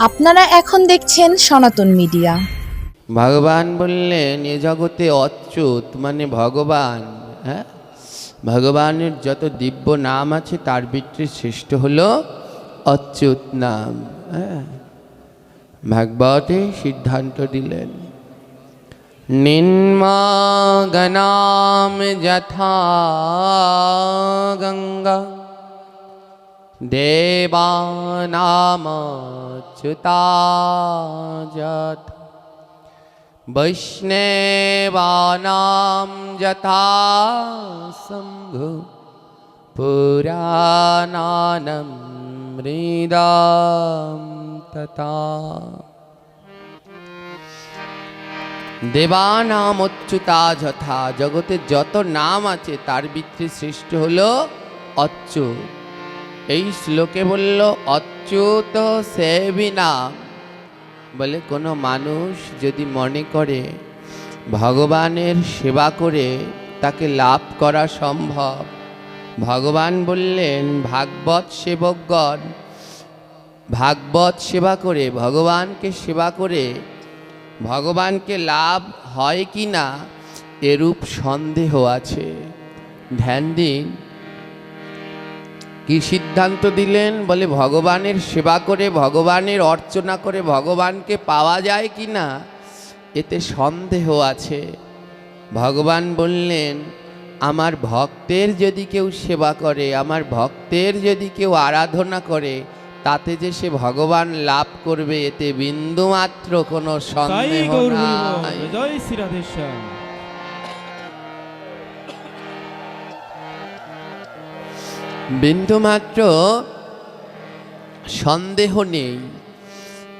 আপনারা এখন দেখছেন সনাতন মিডিয়া। ভগবান বললেন এ জগতে অচ্যুত মানে ভগবান। হ্যাঁ, ভগবানের যত দিব্য নাম আছে তার ভিতরে শ্রেষ্ঠ হলো অচ্যুত নাম। হ্যাঁ, ভাগবতে সিদ্ধান্ত দিলেন নিম্নগনাম যথা গঙ্গা দেবানামচ্যুতা যথা বৈষ্ণবানাম যথা শম্ভু পুরাণানাম হৃদাম তথা। দেবানাম অচ্যুতা যথা, জগতে যত নাম আছে তার ভিতরে শ্রেষ্ঠ হলো অচ্যুত। এই শ্লোকে বলল অচ্যুত সেবী নাম, বলে কোনো মানুষ যদি মনে করে ভগবানের সেবা করে তাকে লাভ করা সম্ভব, ভগবান বললেন ভাগবত সেবকগণ ভাগবত সেবা করে ভগবানকে সেবা করে ভগবানকে লাভ হয় কি না এরূপ সন্দেহ আছে। ধ্যান দিন, কি সিদ্ধান্ত দিলেন? বলে ভগবানের সেবা করে ভগবানের অর্চনা করে ভগবানকে পাওয়া যায় কি না এতে সন্দেহ আছে। ভগবান বললেন আমার ভক্তের যদি কেউ সেবা করে, আমার ভক্তের যদি কেউ আরাধনা করে, তাতে যে সে ভগবান লাভ করবে এতে বিন্দুমাত্র কোনো সন্দেহ নাই। জয় শ্রী রাধেশ্যাম। বিন্দুমাত্র সন্দেহ নেই।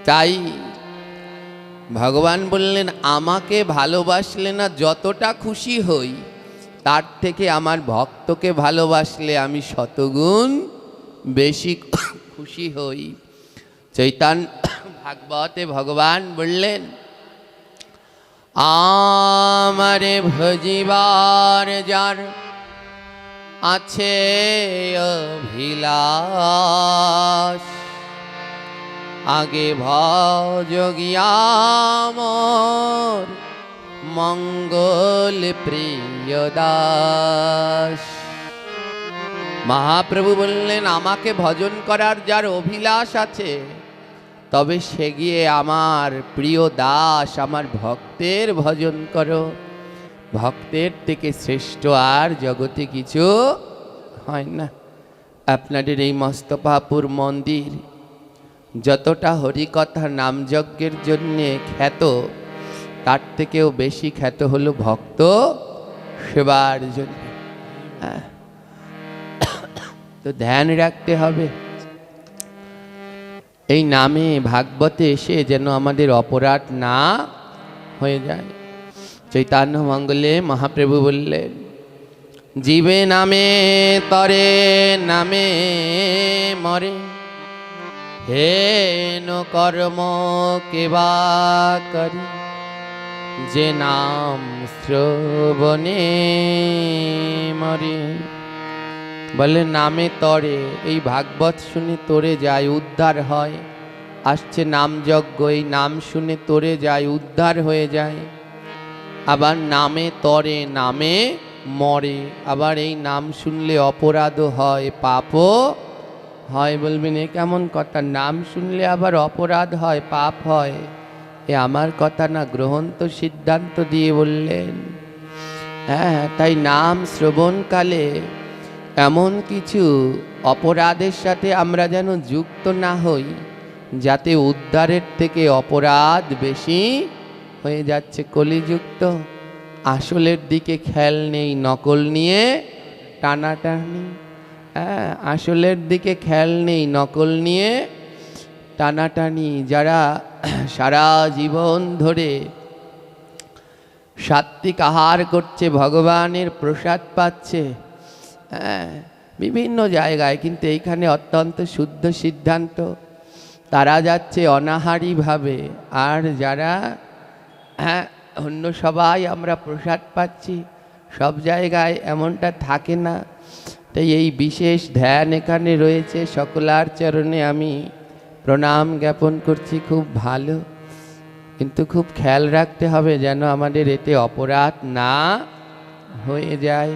তাই ভগবান বললেন আমাকে ভালোবাসলে না যতটা খুশি হই, তার থেকে আমার ভক্তকে ভালোবাসলে আমি শতগুণ বেশি খুশি হই। চৈতন্য ভাগবতে ভগবান বললেন আমারে ভজিবার যার আছে অভিলাষ, আগে ভজ গিয়া মোর মঙ্গল প্রিয় দাস। মহাপ্রভু বললেন আমাকে ভজন করার যার অভিলাষ আছে, তবে সে গিয়ে আমার প্রিয় দাস আমার ভক্তের ভজন করো। ভক্তের থেকে শ্রেষ্ঠ আর জগতে কিছু হয় না। আপনাদের এই মস্তপাপুর মন্দির যতটা হরিকথা নামযজ্ঞের জন্যে খ্যাত, তার থেকেও বেশি খ্যাত হলো ভক্ত সেবার জন্য। তো ধ্যান রাখতে হবে এই নামে ভাগবতে এসে যেন আমাদের অপরাধ না হয়ে যায়। চৈতন্য মঙ্গলে মহাপ্রভু বললেন জীবে নামে তরে নামে মরে, হেন কর্ম কেবা করি, যে নাম শ্রবণে মরে। বলে নামে তরে, এই ভাগবত শুনে তরে যায় উদ্ধার হয়। আসছে নামযজ্ঞ, এই নাম শুনে তরে যায় উদ্ধার হয়ে যায়। আবার নামে তরে নামে মরে, আবার এই নাম শুনলে অপরাধও হয় পাপও হয়। বলবেন এ কেমন কথা, নাম শুনলে আবার অপরাধ হয় পাপ হয়? এ আমার কথা না, গ্রহন্ত সিদ্ধান্ত দিয়ে বললেন। হ্যাঁ, তাই নাম শ্রবণকালে এমন কিছু অপরাধের সাথে আমরা যেন যুক্ত না হই, যাতে উদ্ধারের থেকে অপরাধ বেশি হয়ে যাচ্ছে। কলিযুক্ত, আসলের দিকে খেয়াল নেই, নকল নিয়ে টানাটানি। হ্যাঁ, আসলের দিকে খেয়াল নেই, নকল নিয়ে টানাটানি। যারা সারা জীবন ধরে সাত্বিক আহার করছে, ভগবানের প্রসাদ পাচ্ছে, হ্যাঁ, বিভিন্ন জায়গায়, কিন্তু এইখানে অত্যন্ত শুদ্ধ সিদ্ধান্ত, তারা যাচ্ছে অনাহারীভাবে। আর যারা হ্যাঁ অন্য সবাই আমরা প্রসাদ পাচ্ছি, সব জায়গায় এমনটা থাকে না। তাই এই বিশেষ ধ্যান এখানে রয়েছে। সকলার চরণে আমি প্রণাম জ্ঞাপন করছি, খুব ভালো, কিন্তু খুব খেয়াল রাখতে হবে যেন আমাদের এতে অপরাধ না হয়ে যায়।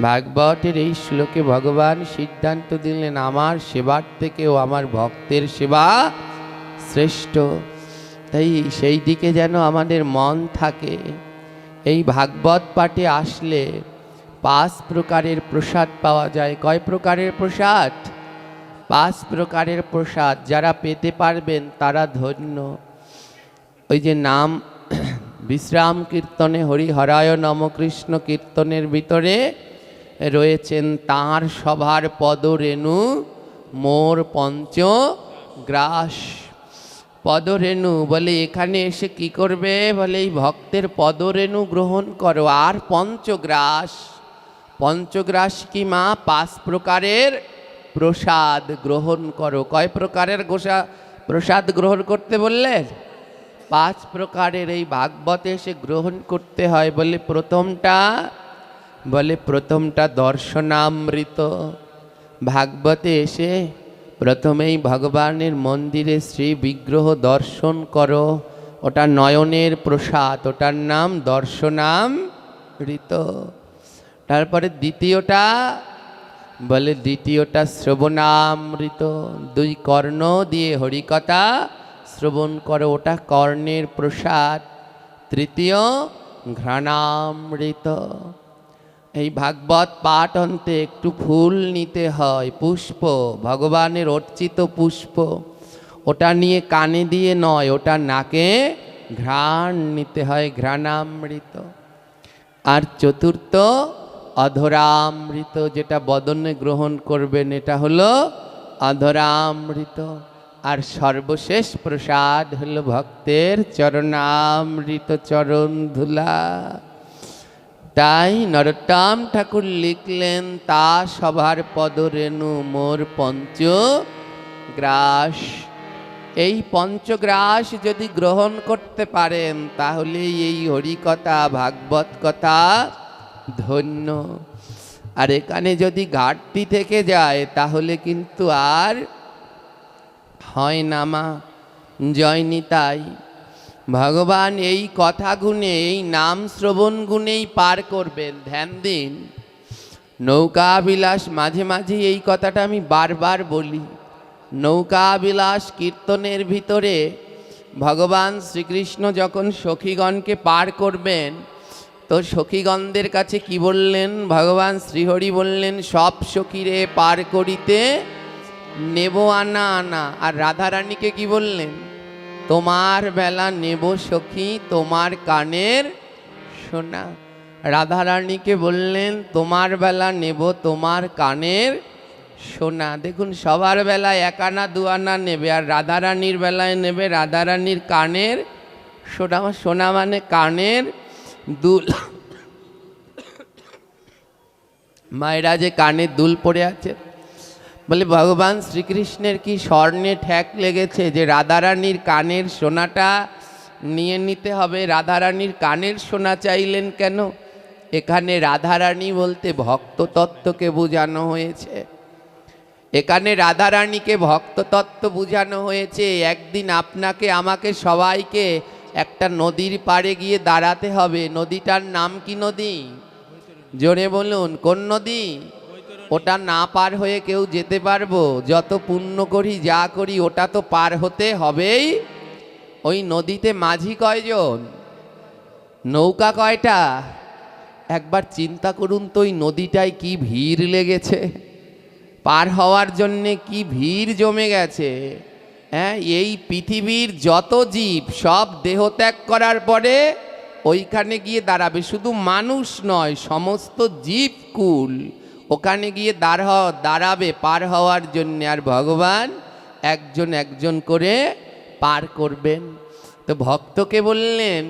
ভাগবতের এই শ্লোকে ভগবান সিদ্ধান্ত দিলেন আমার সেবার থেকেও আমার ভক্তের সেবা শ্রেষ্ঠ। তাই সেই দিকে যেন আমাদের মন থাকে। এই ভাগবত পাঠে আসলে 5 প্রকারের প্রসাদ পাওয়া যায়। কয় প্রকারের প্রসাদ? 5 প্রকারের প্রসাদ। যারা পেতে পারবেন তারা ধন্য। ওই যে নাম বিশ্রাম কীর্তনে হরি হরায় নম কৃষ্ণ কীর্তনের ভিতরে রয়েছেন তাঁর সভার পদরেণু মোর পঞ্চগ্রাস। পদরেণু বলে এখানে এসে কি করবে? বলে এই ভক্তের পদরেণু গ্রহণ করো। আর পঞ্চগ্রাস, পঞ্চগ্রাস কি মা? 5 প্রকারের প্রসাদ গ্রহণ করো। কয় প্রকারের প্রসাদ গ্রহণ করতে বললেন? 5 প্রকারের। এই ভাগবতে এসে গ্রহণ করতে হয়। বলে প্রথমটা দর্শনামৃত। ভাগবতে এসে প্রথমেই ভগবানের মন্দিরে শ্রী বিগ্রহ দর্শন করো, ওটা নয়নের প্রসাদ, ওটার নাম দর্শনামৃত। তারপরে দ্বিতীয়টা শ্রবণামৃত। 2 কর্ণ দিয়ে হরিকথা শ্রবণ করো, ওটা কর্ণের প্রসাদ। তৃতীয় ঘ্রাণামৃত। এই ভাগবত পাঠ অন্তে একটু ফুল নিতে হয়, পুষ্প, ভগবানের অর্চিত পুষ্প, ওটা নিয়ে কানে দিয়ে নয়, ওটা নাকে ঘ্রাণ নিতে হয়, ঘ্রাণামৃত। আর চতুর্থ অধরামৃত, যেটা বদনে গ্রহণ করবেন, এটা হলো অধরামৃত। আর সর্বশেষ প্রসাদ হলো ভক্তের চরণামৃত, চরণ ধুলা। তাই নরোত্তম ঠাকুর লিখলেন তা সভার পদরেণু মোর পঞ্চগ্রাস। এই পঞ্চগ্রাস যদি গ্রহণ করতে পারেন তাহলে এই হরিকথা ভাগবত কথা ধন্য। আর এখানে যদি ঘাটতি থেকে যায় তাহলে কিন্তু আর হয় না মা। জয় নিতাই। ভগবান এই কথা গুণে, এই নাম শ্রবণ গুণেই পার করবেন। ধ্যান দিন। নৌকা বিলাস, মাঝে মাঝে এই কথাটা আমি বারবার বলি। নৌকা বিলাস কীর্তনের ভিতরে ভগবান শ্রীকৃষ্ণ যখন সখীগণকে পার করবেন, তো সখীগণদের কাছে কি বললেন? ভগবান শ্রীহরি বললেন সব সখীরে পার করিতে নেব আনা আনা। আর রাধারানীকে কি বললেন? তোমার বেলা নেব সখী তোমার কানের সোনা। রাধারানীকে বললেন তোমার বেলা নেব তোমার কানের সোনা। দেখুন, সবার বেলায় 1 আনা 2 আনা নেবে, আর রাধারানীর বেলায় নেবে রাধারানীর কানের সোনা। সোনা মানে কানের দুল। মায়েরা যে কানের দুল পরে আছে, বলে ভগবান শ্রীকৃষ্ণের কি স্বর্ণে ঠ্যাক লেগেছে যে রাধারানীর কানের সোনাটা নিয়ে নিতে হবে? রাধারানীর কানের সোনা চাইলেন কেন? এখানে রাধারানী বলতে ভক্ততত্ত্বকে বোঝানো হয়েছে। এখানে রাধারানীকে ভক্ততত্ত্ব বোঝানো হয়েছে। একদিন আপনাকে আমাকে সবাইকে একটা নদীর পাড়ে গিয়ে দাঁড়াতে হবে। নদীটার নাম কি নদী? জোরে বলুন, কোন নদী? ওটা না পার হয়ে কেউ যেতে পারবো? যত পুণ্য করি যা করি ওটা তো পার হতে হবেই। ওই নদীতে মাঝি কয়জন? নৌকা কয়টা? একবার চিন্তা করুন তো, ওই নদীটায় কি ভিড় লেগেছে, পার হওয়ার জন্যে কি ভিড় জমে গেছে। হ্যাঁ, এই পৃথিবীর যত জীব সব দেহত্যাগ করার পরে ওইখানে গিয়ে দাঁড়াবে। শুধু মানুষ নয়, সমস্ত জীবকুল ওখানে গিয়ে দাঁড়াবে পার হওয়ার জন্যে। আর ভগবান একজন একজন করে পার করবেন। তো ভক্তকে বললেন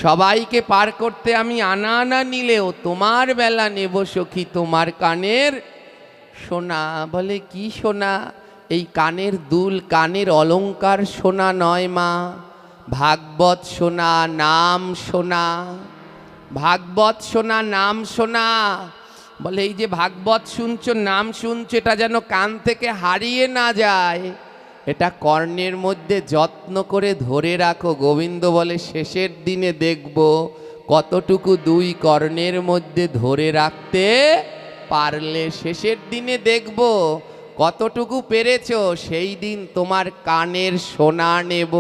সবাইকে পার করতে আমি আনা আনা নিলেও তোমার বেলা নেব সখী তোমার কানের সোনা। বলে কি সোনা? এই কানের দুল, কানের অলংকার সোনা নয় মা, ভাগবত সোনা, নাম সোনা। ভাগবত সোনা, নাম সোনা। বলে এই যে ভাগবত শুনছো, নাম শুনছো, এটা যেন কান থেকে হারিয়ে না যায়। এটা কর্ণের মধ্যে যত্ন করে ধরে রাখো। গোবিন্দ বলে শেষের দিনে দেখব কতটুকু দুই কর্ণের মধ্যে ধরে রাখতে পারলে। শেষের দিনে দেখব কতটুকু পেরেছো, সেই দিন তোমার কানের সোনা নেব।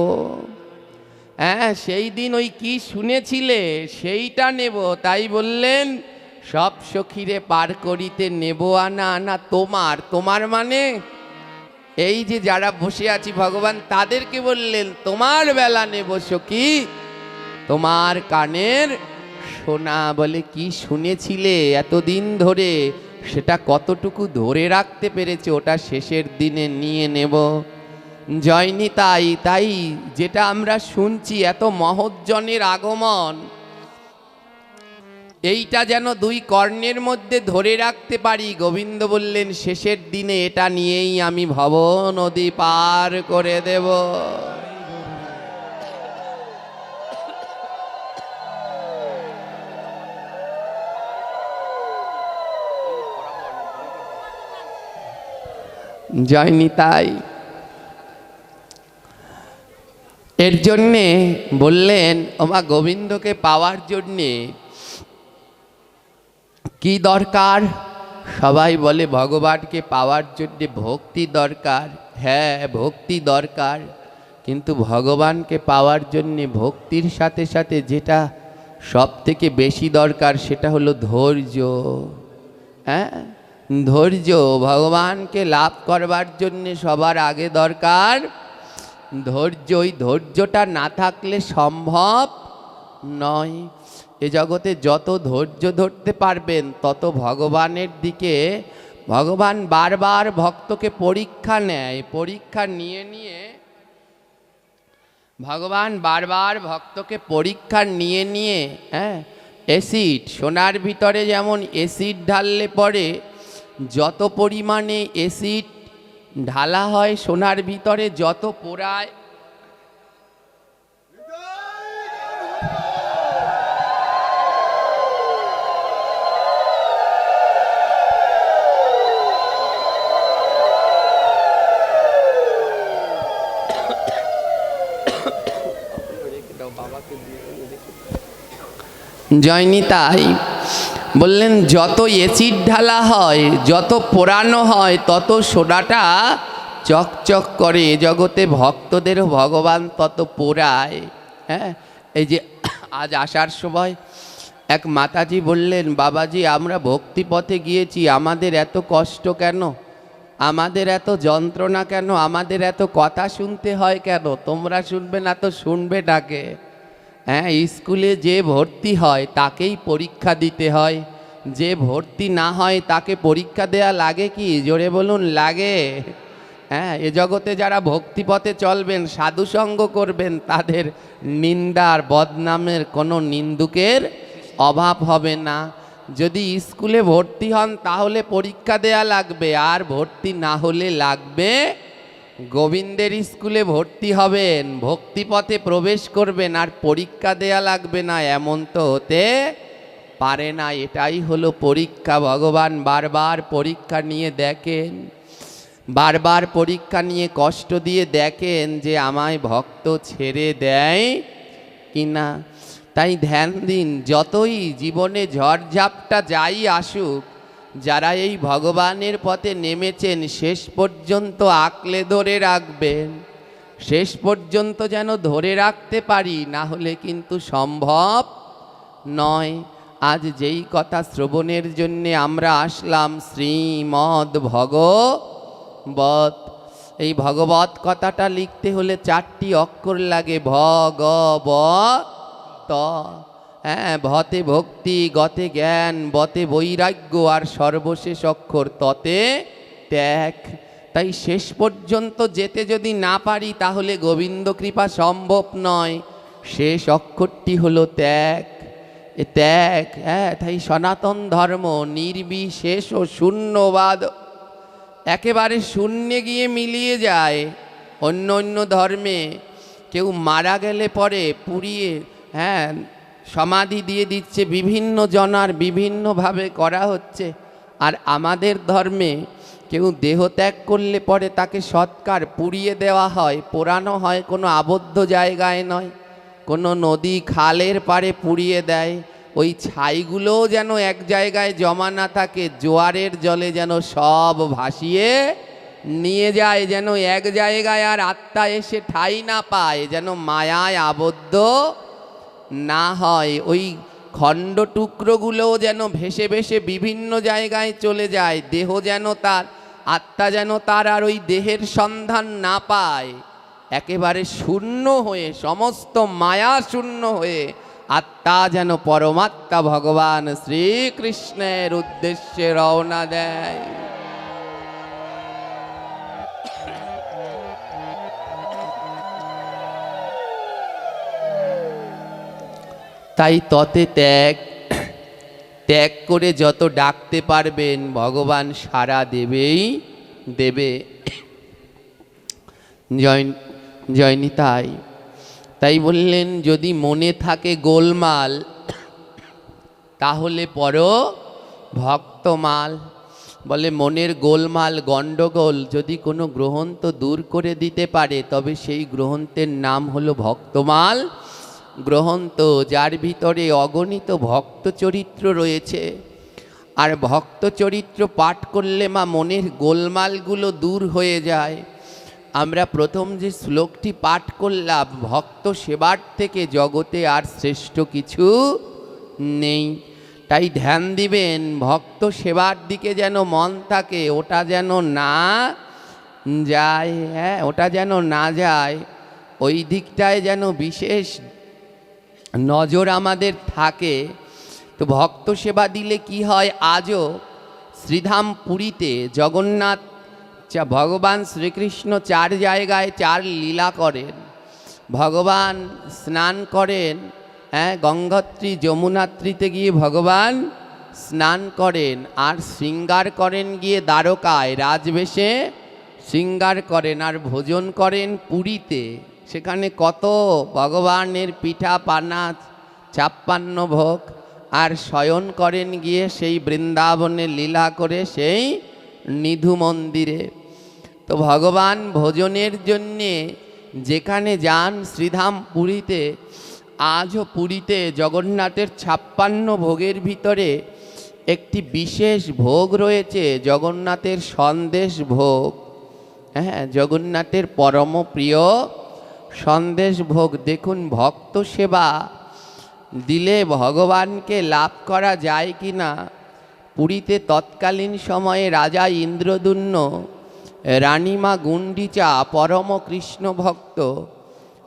হ্যাঁ, সেই দিন ওই কি শুনেছিলে সেইটা নেব। তাই বললেন সব সখীরে পার করিতে নেব আনা আনা তোমার। তোমার মানে এই যে যারা বসে আছি ভগবান তাদেরকে বললেন তোমার বেলা নেব সখী, তোমার কানের সোনা। বলে কি শুনেছিলে এতদিন ধরে, সেটা কতটুকু ধরে রাখতে পেরেছে, ওটা শেষের দিনে নিয়ে নেব। জয়নি তাই তাই যেটা আমরা শুনছি এত মহৎজনের আগমন, এইটা যেন দুই কর্ণের মধ্যে ধরে রাখতে পারি। গোবিন্দ বললেন শেষের দিনে এটা নিয়েই আমি ভব নদী পার করে দেব। জয়নি তাই। এর জন্যে বললেন ওমা গোবিন্দকে পাওয়ার জন্যে কি দরকার? সবাই বলে ভগবানকে পাওয়ার জন্যে ভক্তি দরকার। হ্যাঁ, ভক্তি দরকার, কিন্তু ভগবানকে পাওয়ার জন্যে ভক্তির সাথে সাথে যেটা সব থেকে বেশি দরকার সেটা হলো ধৈর্য। হ্যাঁ, ধৈর্য। ভগবানকে লাভ করবার জন্যে সবার আগে দরকার ধৈর্য। ওই ধৈর্যটা না থাকলে সম্ভব নয়। এ জগতে যত ধৈর্য ধরতে পারবেন তত ভগবানের দিকে ভগবান বারবার ভক্তকে পরীক্ষা নেয়। পরীক্ষা নিয়ে নিয়ে ভগবান বারবার ভক্তকে পরীক্ষা নিয়ে নিয়ে অ্যাসিড, সোনার ভিতরে যেমন অ্যাসিড ঢাললে পরে যত পরিমাণে অ্যাসিড ঢালা হয় সোনার ভিতরে যত পোড়ায়, জয়নি তাই বললেন যত অ্যাসিড ঢালা হয় যত পোড়ানো হয় তত সোনাটা চকচক করে। জগতে ভক্তদেরও ভগবান তত পোড়ায়। হ্যাঁ, এই যে আজ আসার সময় এক মাতাজি বললেন বাবাজি আমরা ভক্তিপথে গিয়েছি, আমাদের এত কষ্ট কেন, আমাদের এত যন্ত্রণা কেন, আমাদের এত কথা শুনতে হয় কেন? তোমরা শুনবে না তো শুনবে ডাকে। হ্যাঁ, স্কুলে যে ভর্তি হয় তাকেই পরীক্ষা দিতে হয়, যে ভর্তি না হয় তাকে পরীক্ষা দেয়া লাগে কি? জোরে বলুন, লাগে। হ্যাঁ, এ জগতে যারা ভক্তিপথে চলবেন, সাধুসঙ্গ করবেন, তাদের নিন্দার বদনামের কোনো নিন্দুকের অভাব হবে না। যদি স্কুলে ভর্তি হন তাহলে পরীক্ষা দেয়া লাগবে, আর ভর্তি না হলে লাগবে গোবিন্দের স্কুলে ভর্তি হবেন, ভক্তিপথে প্রবেশ করবেন, আর পরীক্ষা দেয়া লাগবে না, এমন তো হতে পারে না। এটাই হলো পরীক্ষা। ভগবান বারবার পরীক্ষা নিয়ে দেখেন, বারবার পরীক্ষা নিয়ে কষ্ট দিয়ে দেখেন যে আমায় ভক্ত ছেড়ে দেয় কিনা। তাই ধ্যান দিন, যতই জীবনে ঝড়ঝাপটা যাই আসুক, যারা এই ভগবানের পথে নেমেছেন শেষ পর্যন্ত আঁকলে ধরে রাখবেন, শেষ পর্যন্ত যেন ধরে রাখতে পারি, না হলে কিন্তু সম্ভব নয়। আজ যেই কথা শ্রবণের জন্যে আমরা আসলাম, শ্রীমদ্ ভগবৎ, এই ভগবৎ কথাটা লিখতে হলে 4টি অক্ষর লাগে, ভগবত। হ্যাঁ, ভতে ভক্তি, গতে জ্ঞান, বতে বৈরাগ্য, আর সর্বশেষ অক্ষর ততে ত্যাগ। তাই শেষ পর্যন্ত যেতে যদি না পারি তাহলে গোবিন্দ কৃপা সম্ভব নয়। শেষ অক্ষরটি হলো ত্যাগ। এ ত্যাগ, হ্যাঁ, তাই সনাতন ধর্ম নির্বিশেষ ও শূন্যবাদ, একেবারে শূন্যে গিয়ে মিলিয়ে যায়। অন্য অন্য ধর্মে কেউ মারা গেলে পরে পুড়িয়ে সমাধি দিয়ে দিচ্ছে, বিভিন্ন জনার বিভিন্নভাবে করা হচ্ছে। আর আমাদের ধর্মে কেউ দেহ ত্যাগ করলে পরে তাকে সৎকার পুড়িয়ে দেওয়া হয়, পোড়ানো হয়, কোনো আবদ্ধ জায়গায় নয়, কোনো নদী খালের পাড়ে পুড়িয়ে দেয়। ওই ছাইগুলোও যেন এক জায়গায় জমা না থাকে, জোয়ারের জলে যেন সব ভাসিয়ে নিয়ে যায়, যেন এক জায়গায় আর আত্মা এসে ঠাঁই না পায়, যেন মায়ায় আবদ্ধ না হয়। ওই খণ্ড টুকরোগুলোও যেন ভেসে ভেসে বিভিন্ন জায়গায় চলে যায়, দেহ যেন তার, আত্মা যেন তার আর ওই দেহের সন্ধান না পায়। একেবারে শূন্য হয়ে, সমস্ত মায়া শূন্য হয়ে আত্মা যেন পরমাত্মা ভগবান শ্রীকৃষ্ণের উদ্দেশ্যে রওনা দেয়। তাই ততে ত্যাগ, ত্যাগ করে যত ডাকতে পারবেন ভগবান সাড়া দেবেই দেবে। জয়নিতাই তাই বললেন, যদি মনে থাকে গোলমাল তাহলে পরো ভক্তমাল। বলে মনের গোলমাল গণ্ডগোল যদি কোনো গ্রন্থ দূর করে দিতে পারে, তবে সেই গ্রন্থের নাম হলো ভক্তমাল গ্রন্থ, যার ভিতরে অগণিত ভক্ত চরিত্র রয়েছে। আর ভক্ত চরিত্র পাঠ করলে মা মনের গোলমালগুলো দূর হয়ে যায়। আমরা প্রথম যে শ্লোকটি পাঠ করলাম, ভক্ত সেবার থেকে জগতে আর শ্রেষ্ঠ কিছু নেই। তাই ধ্যান দিবেন ভক্ত সেবার দিকে যেন মন থাকে, ওটা যেন না যায়। হ্যাঁ, ওটা যেন না যায়, ওই দিকটায় যেন বিশেষ নজর আমাদের থাকে। তো ভক্ত সেবা দিলে কি হয়, আজও শ্রীধাম পুরীতে জগন্নাথ ভগবান শ্রীকৃষ্ণ 4 জায়গায় 4 লীলা করেন। ভগবান স্নান করেন, হ্যাঁ, গঙ্গোত্রী যমুনাত্রীতে গিয়ে ভগবান স্নান করেন, আর শৃঙ্গার করেন গিয়ে দ্বারকায় রাজবেশে শৃঙ্গার করেন, আর ভোজন করেন পুরীতে। সেখানে কত ভগবানের পিঠা পানা 56 ভোগ, আর শয়ন করেন গিয়ে সেই বৃন্দাবনে লীলা করে সেই নিধু মন্দিরে। তো ভগবান ভোজনের জন্যে যেখানে যান শ্রীধাম পুরীতে, আজও পুরীতে জগন্নাথের 56 ভোগের ভিতরে একটি বিশেষ ভোগ রয়েছে, জগন্নাথের সন্দেশ ভোগ। হ্যাঁ, জগন্নাথের পরম প্রিয় সন্দেশ ভোগ। দেখুন, ভক্ত সেবা দিলে ভগবানকে লাভ করা যায় কি না। পুরীতে তৎকালীন সময়ে রাজা ইন্দ্রদুম্ন, রানীমা গুণ্ডিচা পরম কৃষ্ণ ভক্ত।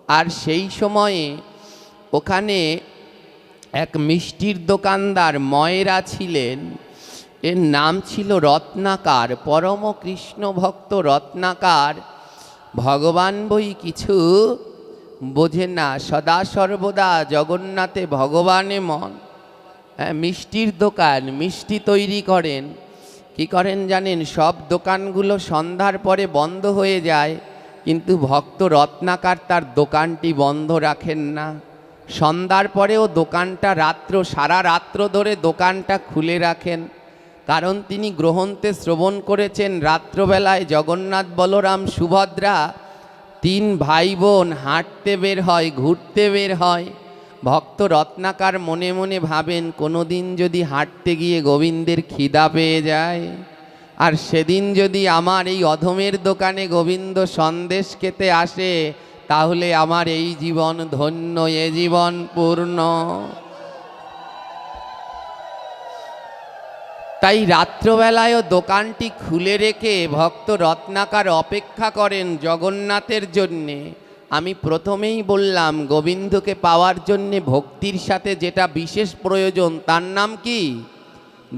আর সেই সময়ে ওখানে এক মিষ্টির দোকানদার ময়রা ছিলেন, এর নাম ছিল রত্নাকার, পরম কৃষ্ণ ভক্ত রত্নাকার। ভগবান বই কিছু বোঝেন না, সদা সর্বদা জগন্নাথে ভগবানে মন। মিষ্টির দোকান, মিষ্টি তৈরি করেন। কি করেন জানেন, সব দোকানগুলো সন্ধ্যার পরে বন্ধ হয়ে যায়, কিন্তু ভক্ত রত্নাকার তার দোকানটি বন্ধ রাখেন না। সন্ধ্যার পরেও দোকানটা সারা রাত্র ধরে দোকানটা খুলে রাখেন। কারণ তিনি গ্রন্থে শ্রবণ করেছেন, রাত্রবেলায় জগন্নাথ বলরাম সুভদ্রা 3 ভাই বোন হাঁটতে বের হয়, ঘুরতে বের হয়। ভক্ত রত্নাকার মনে মনে ভাবেন, কোনো দিন যদি হাঁটতে গিয়ে গোবিন্দের খিদা পেয়ে যায়, আর সেদিন যদি আমার এই অধমের দোকানে গোবিন্দ সন্দেশ খেতে আসে, তাহলে আমার এই জীবন ধন্য, এ জীবন পূর্ণ। তাই রাত্রবেলায়ও দোকানটি খুলে রেখে ভক্ত রত্নাকার অপেক্ষা করেন জগন্নাথের জন্যে। আমি প্রথমেই বললাম, গোবিন্দকে পাওয়ার জন্যে ভক্তির সাথে যেটা বিশেষ প্রয়োজন তার নাম কি?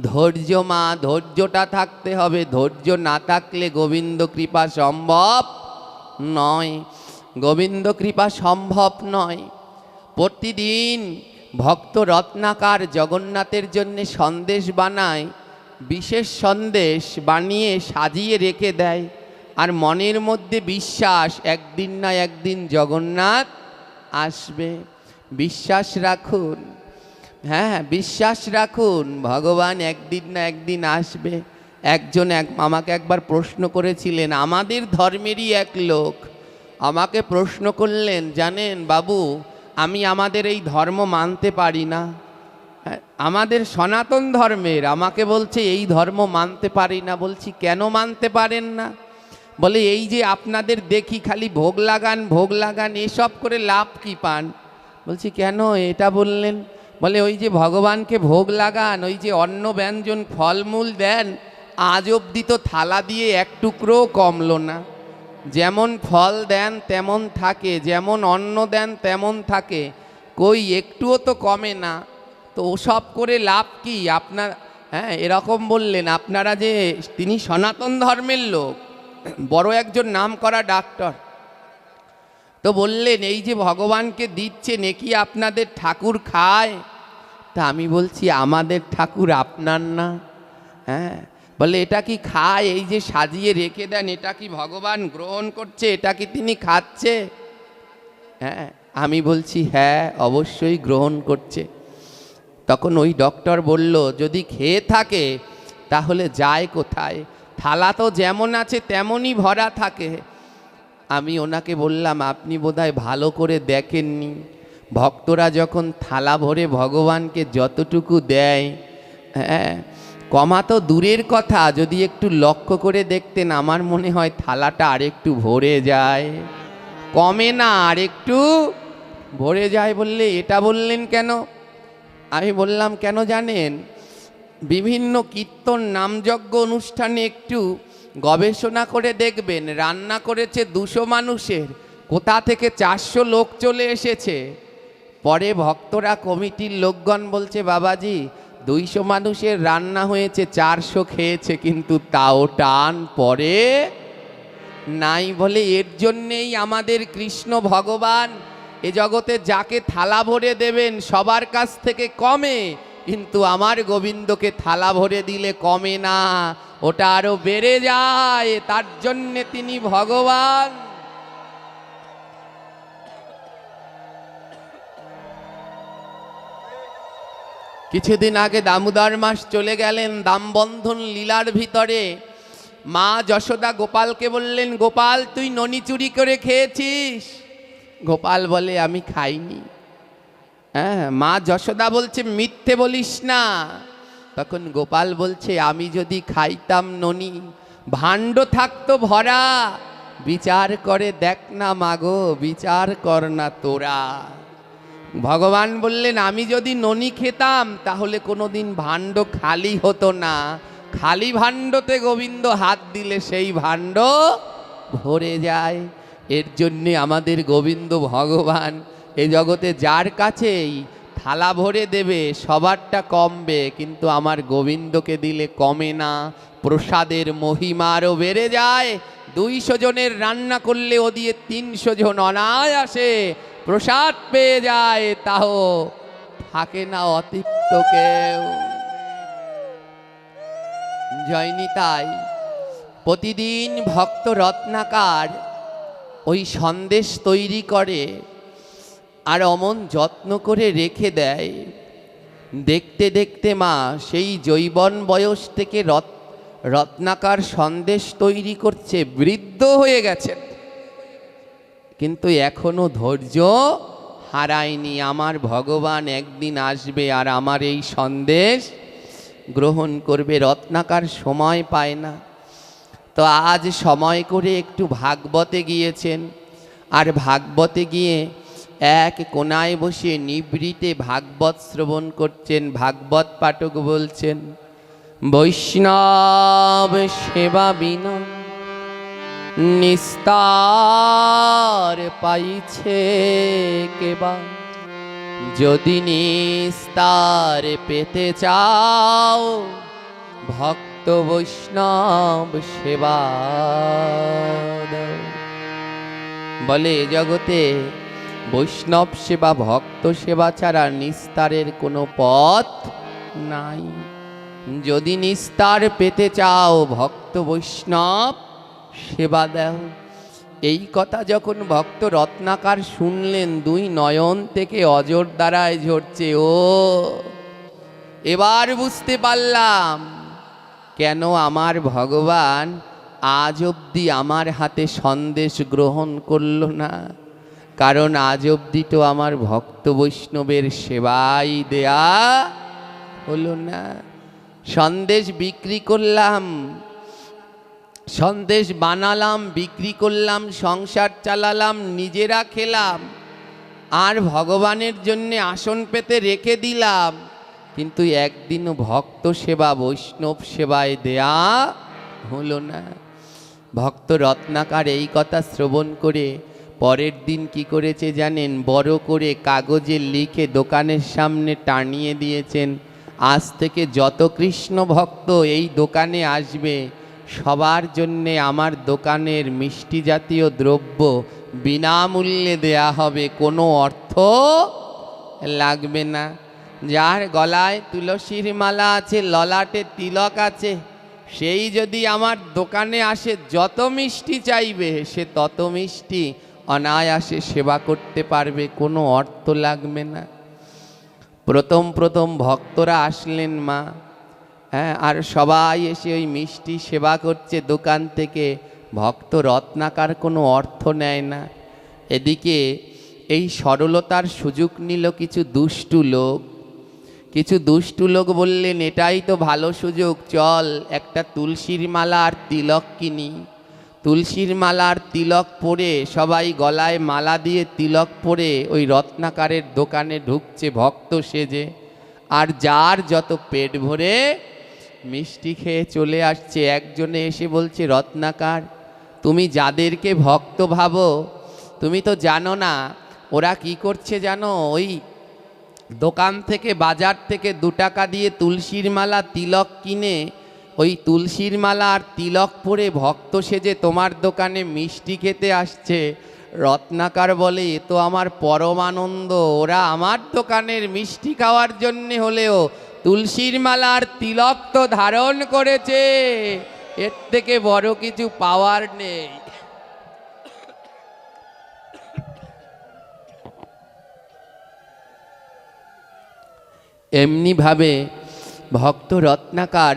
ধৈর্য। মা, ধৈর্যটা থাকতে হবে। ধৈর্য না থাকলে গোবিন্দ কৃপা সম্ভব নয়, গোবিন্দ কৃপা সম্ভব নয়। প্রতিদিন ভক্ত রত্নাকার জগন্নাথের জন্যে সন্দেশ বানায়, বিশেষ সন্দেশ বানিয়ে সাজিয়ে রেখে দেয়। আর মনের মধ্যে বিশ্বাস, একদিন না একদিন জগন্নাথ আসবে। বিশ্বাস রাখুন, হ্যাঁ, বিশ্বাস রাখুন, ভগবান একদিন না একদিন আসবে। একজন আমাকে একবার প্রশ্ন করেছিলেন, আমাদের ধর্মেরই এক লোক আমাকে প্রশ্ন করলেন, জানেন বাবু, আমি আমাদের এই ধর্ম মানতে পারি না। আমাদের সনাতন ধর্মের, আমাকে বলছে এই ধর্ম মানতে পারি না। বলছি কেন মানতে পারেন না? বলে এই যে আপনাদের দেখি খালি ভোগ লাগান, এসব করে লাভ কি পান? বলছি কেন এটা বললেন? বলে ওই যে ভগবানকে ভোগ লাগান, ওই যে অন্ন ব্যঞ্জন ফলমূল দেন, আজ অবধি তো থালা দিয়ে এক টুকরোও কমলো না। যেমন ফল দেন তেমন থাকে, যেমন অন্ন দেন তেমন থাকে, কই একটুও তো কমে না। তো ওসব করে লাভ কি আপনার? হ্যাঁ, এরকম বললেন। আপনারা যে, তিনি সনাতন ধর্মের লোক, বড় একজন নামকরা ডাক্তার, তো বললেন এই যে ভগবানকে দিচ্ছে নাকি আপনাদের ঠাকুর খায়? তা আমি বলছি আমাদের ঠাকুর আপনার না। হ্যাঁ, বলে এটা কি খায়? এই যে সাজিয়ে রেখে দেন, এটা কি ভগবান গ্রহণ করছে? এটা কি তিনি খাচ্ছে? হ্যাঁ, আমি বলছি হ্যাঁ অবশ্যই গ্রহণ করছে। তখন ওই ডক্টর বলল, যদি খেয়ে থাকে তাহলে যায় কোথায়? থালা তো যেমন আছে তেমনই ভরা থাকে। আমি ওনাকে বললাম, আপনি বোধহয় ভালো করে দেখেননি। ভক্তরা যখন থালা ভরে ভগবানকে যতটুকু দেয়, হ্যাঁ, কমা তো দূরের কথা, যদি একটু লক্ষ্য করে দেখতেন আমার মনে হয় থালাটা আরেকটু ভরে যায়, কমে না, আরেকটু ভরে যায়। বললে এটা বললেন কেন? আমি বললাম কেন জানেন, বিভিন্ন কীর্তন নামযজ্ঞ অনুষ্ঠানে একটু গবেষণা করে দেখবেন, রান্না করেছে 200 মানুষের, কোথা থেকে 400 লোক চলে এসেছে। পরে ভক্তরা, কমিটির লোকগণ বলছে, বাবাজি 200 মানুষের রান্না হয়েছে, 400 খেয়েছে, কিন্তু তাও টান পরে নাই। বলে এর জন্যেই আমাদের কৃষ্ণ ভগবান এ জগতে যাকে থালা ভরে দেবেন সবার কাছ থেকে কমে, কিন্তু আমার গোবিন্দকে থালা ভরে দিলে কমে না, ওটা আরো বেড়ে যায়। তার জন্যে তিনি ভগবান। কিছুদিন আগে দামোদর মাস চলে গেলেন, দামবন্ধন লীলার ভিতরে মা যশোদা গোপালকে বললেন, গোপাল তুই ননি চুরি করে খেয়েছিস? গোপাল বলে আমি খাইনি। হ্যাঁ, মা যশোদা বলছে মিথ্যে বলিস না। তখন গোপাল বলছে, আমি যদি খাইতাম ননি, ভাণ্ড থাকতো ভরা, বিচার করে দেখ না মাগো, বিচার কর না তোরা। ভগবান বললেন, আমি যদি ননি খেতাম তাহলে কোনোদিন ভাণ্ড খালি হতো না, খালি ভাণ্ডতে গোবিন্দ হাত দিলে সেই ভাণ্ড ভরে যায়। এর জন্যে আমাদের গোবিন্দ ভগবান এ জগতে যার কাছেই থালা ভরে দেবে সবারটা কমবে, কিন্তু আমার গোবিন্দকে দিলে কমে না, প্রসাদের মহিমা আরও বেড়ে যায়। 200 জনের রান্না করলে ও দিয়ে 300 জন অনায়াসে প্রসাদ পেয়ে যায়, তাও থাকে না অতৃপ্ত কেউ। জয়নি তাই প্রতিদিন ভক্ত রত্নাকার ওই সন্দেশ তৈরি করে আর অমন যত্ন করে রেখে দেয়। দেখতে দেখতে মা সেই যৌবন বয়স থেকে রত্নাকার সন্দেশ তৈরি করছে, বৃদ্ধ হয়ে গেছেন, কিন্তু এখনো ধৈর্য হারায়নি। আমার ভগবান একদিন আসবে আর আমার এই সন্দেশ গ্রহণ করবে। রত্নাকার সময় পায় না, তো আজ সময় করে একটু ভাগবতে গিয়েছেন, আর ভাগবতে গিয়ে এক কোনায় বসে নিভৃতে ভাগবত শ্রবণ করছেন। ভাগবত পাঠক বলছেন, বৈষ্ণব সেবা বিনা নিস্তার পাইছে কেবা, যদি নিস্তার পেতে চাও ভক্ত বৈষ্ণব সেবা দাও। বলে জগতে বৈষ্ণব সেবা, ভক্ত সেবা ছাড়া নিস্তারের কোনো পথ নাই। যদি নিস্তার পেতে চাও ভক্ত বৈষ্ণব সেবা দাও। এই কথা যখন ভক্ত রত্নাকার শুনলেন, 2 নয়ন থেকে অজর দ্বারায় ঝরছে। ও এবার বুঝতে পারলাম কেন আমার ভগবান আজ অবধি আমার হাতে সন্দেশ গ্রহণ করল না? কারণ আজ অবধি তো আমার ভক্ত বৈষ্ণবের সেবাই দেয়া হলো না। সন্দেশ বিক্রি করলাম, সন্দেশ বানালাম, বিক্রি করলাম, সংসার চালালাম, নিজেরা খেলাম, আর ভগবানের জন্যে আসন পেতে রেখে দিলাম, কিন্তু একদিনও ভক্ত সেবা বৈষ্ণব সেবায় দেয়া হলো না। ভক্ত রত্নাকার এই কথা শ্রবণ করে পরের দিন কি করেছে জানেন? বড় করে কাগজে লিখে দোকানের সামনে টানিয়ে দিয়েছেন, আজ থেকে যত কৃষ্ণ ভক্ত এই দোকানে আসবে সবার জন্যে আমার দোকানের মিষ্টি জাতীয় দ্রব্য বিনামূল্যে দেয়া হবে, কোনো অর্থ লাগবে না। যার গলায় তুলসীর মালা আছে, ললাটে তিলক আছে, সেই যদি আমার দোকানে আসে যত মিষ্টি চাইবে সে তত মিষ্টি অনায়াসে সেবা করতে পারবে, কোনো অর্থ লাগবে না। প্রথম প্রথম ভক্তরা আসলেন মা, হ্যাঁ, আর সবাই এসে ওই মিষ্টি সেবা করছে দোকান থেকে। ভক্ত রত্নাকার কোনো অর্থ নেয় না। এদিকে এই সরলতার সুযোগ নিল কিছু দুষ্টু লোক। কিছু দুষ্টু লোক বললেন, এটাই তো ভালো সুযোগ, চল একটা তুলসীর মালা আর তিলক কিনি। তুলসীর মালা আর তিলক পরে সবাই গলায় মালা দিয়ে তিলক পরে ওই রত্নাকারের দোকানে ঢুকছে ভক্ত সেজে, আর যার যত পেট ভরে মিষ্টি খেয়ে চলে আসছে। একজনে এসে বলছে, রত্নাকার, তুমি যাদেরকে ভক্ত ভাবো তুমি তো জানো না ওরা কি করছে জানো? ওই দোকান থেকে, বাজার থেকে 2 টাকা দিয়ে তুলসীর মালা তিলক কিনে ওই তুলসীর মালা আর তিলক পরে ভক্ত সেজে তোমার দোকানে মিষ্টি খেতে আসছে। রত্নাকার বলে, এ তো আমার পরম আনন্দ, ওরা আমার দোকানের মিষ্টি খাওয়ার জন্যে হলেও তুলসীর মালা আর তিলক তো ধারণ করেছে, এর থেকে বড় কিছু পাওয়ার নেই। এমনিভাবে ভক্ত রত্নাকার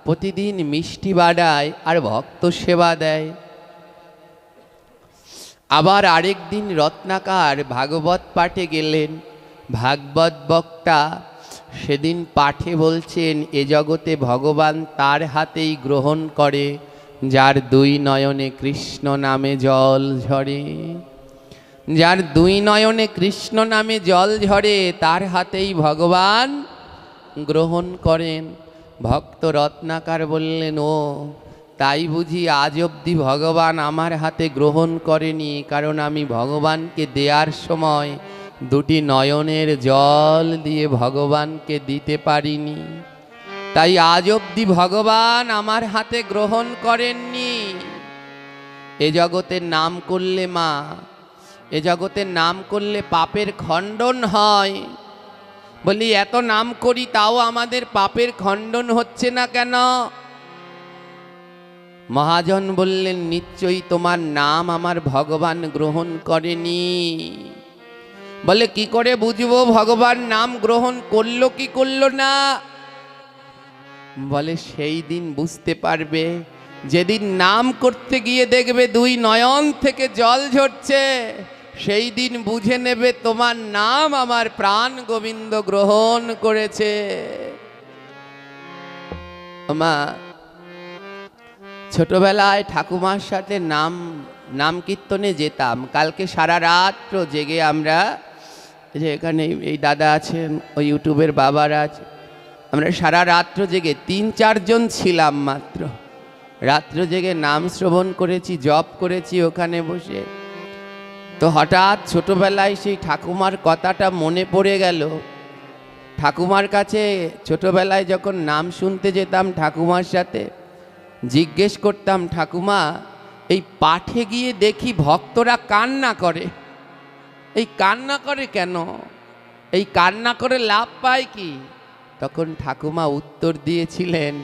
প্রতিদিন মিষ্টি বাড়ায় আর ভক্ত সেবা দেয়। আবার আরেক দিন রত্নাকার ভাগবত পাঠে গেলেন। ভাগবত বক্তা সেদিন পাঠে বলছেন, এ জগতে ভগবান তার হাতেই গ্রহণ করে যার 2 নয়নে কৃষ্ণ নামে জল ঝরে। যার 2 নয়নে কৃষ্ণ নামে জল ঝরে তার হাতেই ভগবান গ্রহণ করেন। ভক্ত রত্নাকার বললেন, ও তাই বুঝি আজ অবধি ভগবান আমার হাতে গ্রহণ করেনি, কারণ আমি ভগবানকে দেওয়ার সময় 2টি নয়নের জল দিয়ে ভগবানকে দিতে পারিনি, তাই আজ অবধি ভগবান আমার হাতে গ্রহণ করেননি। এ জগতের নাম করলে মা, এ জগতের নাম করলে পাপের খণ্ডন হয়। বলি, এত নাম করি তাও আমাদের পাপের খণ্ডন হচ্ছে না কেন? মহাজন বললেন, নিশ্চয়ই তোমার নাম আমার ভগবান গ্রহণ করেনি। বলে, কি করে বুঝবো ভগবান নাম গ্রহণ করলো কি করলো না? বলে, সেই দিন বুঝতে পারবে যেদিন নাম করতে গিয়ে দেখবে 2 নয়ন থেকে জল ঝরছে, সেই দিন বুঝে নেবে তোমার নাম আমার প্রাণ গোবিন্দ গ্রহণ করেছে। মা, ছোটবেলায় ঠাকুমার সাথে নাম কীর্তনে যেতাম। কালকে সারা রাত্র জেগে আমরা, যে এখানে এই দাদা আছেন, ওই ইউটিউবের বাবারা আছে, আমরা সারা রাত্র জেগে 3-4 জন ছিলাম মাত্র, রাত্র জেগে নাম শ্রবণ করেছি, জপ করেছি ওখানে বসে। তো হঠাৎ ছোটবেলায় সেই ঠাকুমার কথাটা মনে পড়ে গেল। ঠাকুমার কাছে ছোটবেলায় যখন নাম শুনতে যেতাম ঠাকুমার সাথে, জিজ্ঞেস করতাম, ঠাকুমা এই পাঠে গিয়ে দেখি ভক্তরা কান্না করে, এই কান্না করে কেন? এই কান্না করে লাভ পায় কি? তখন ঠাকুমা উত্তর দিয়েছিলেন,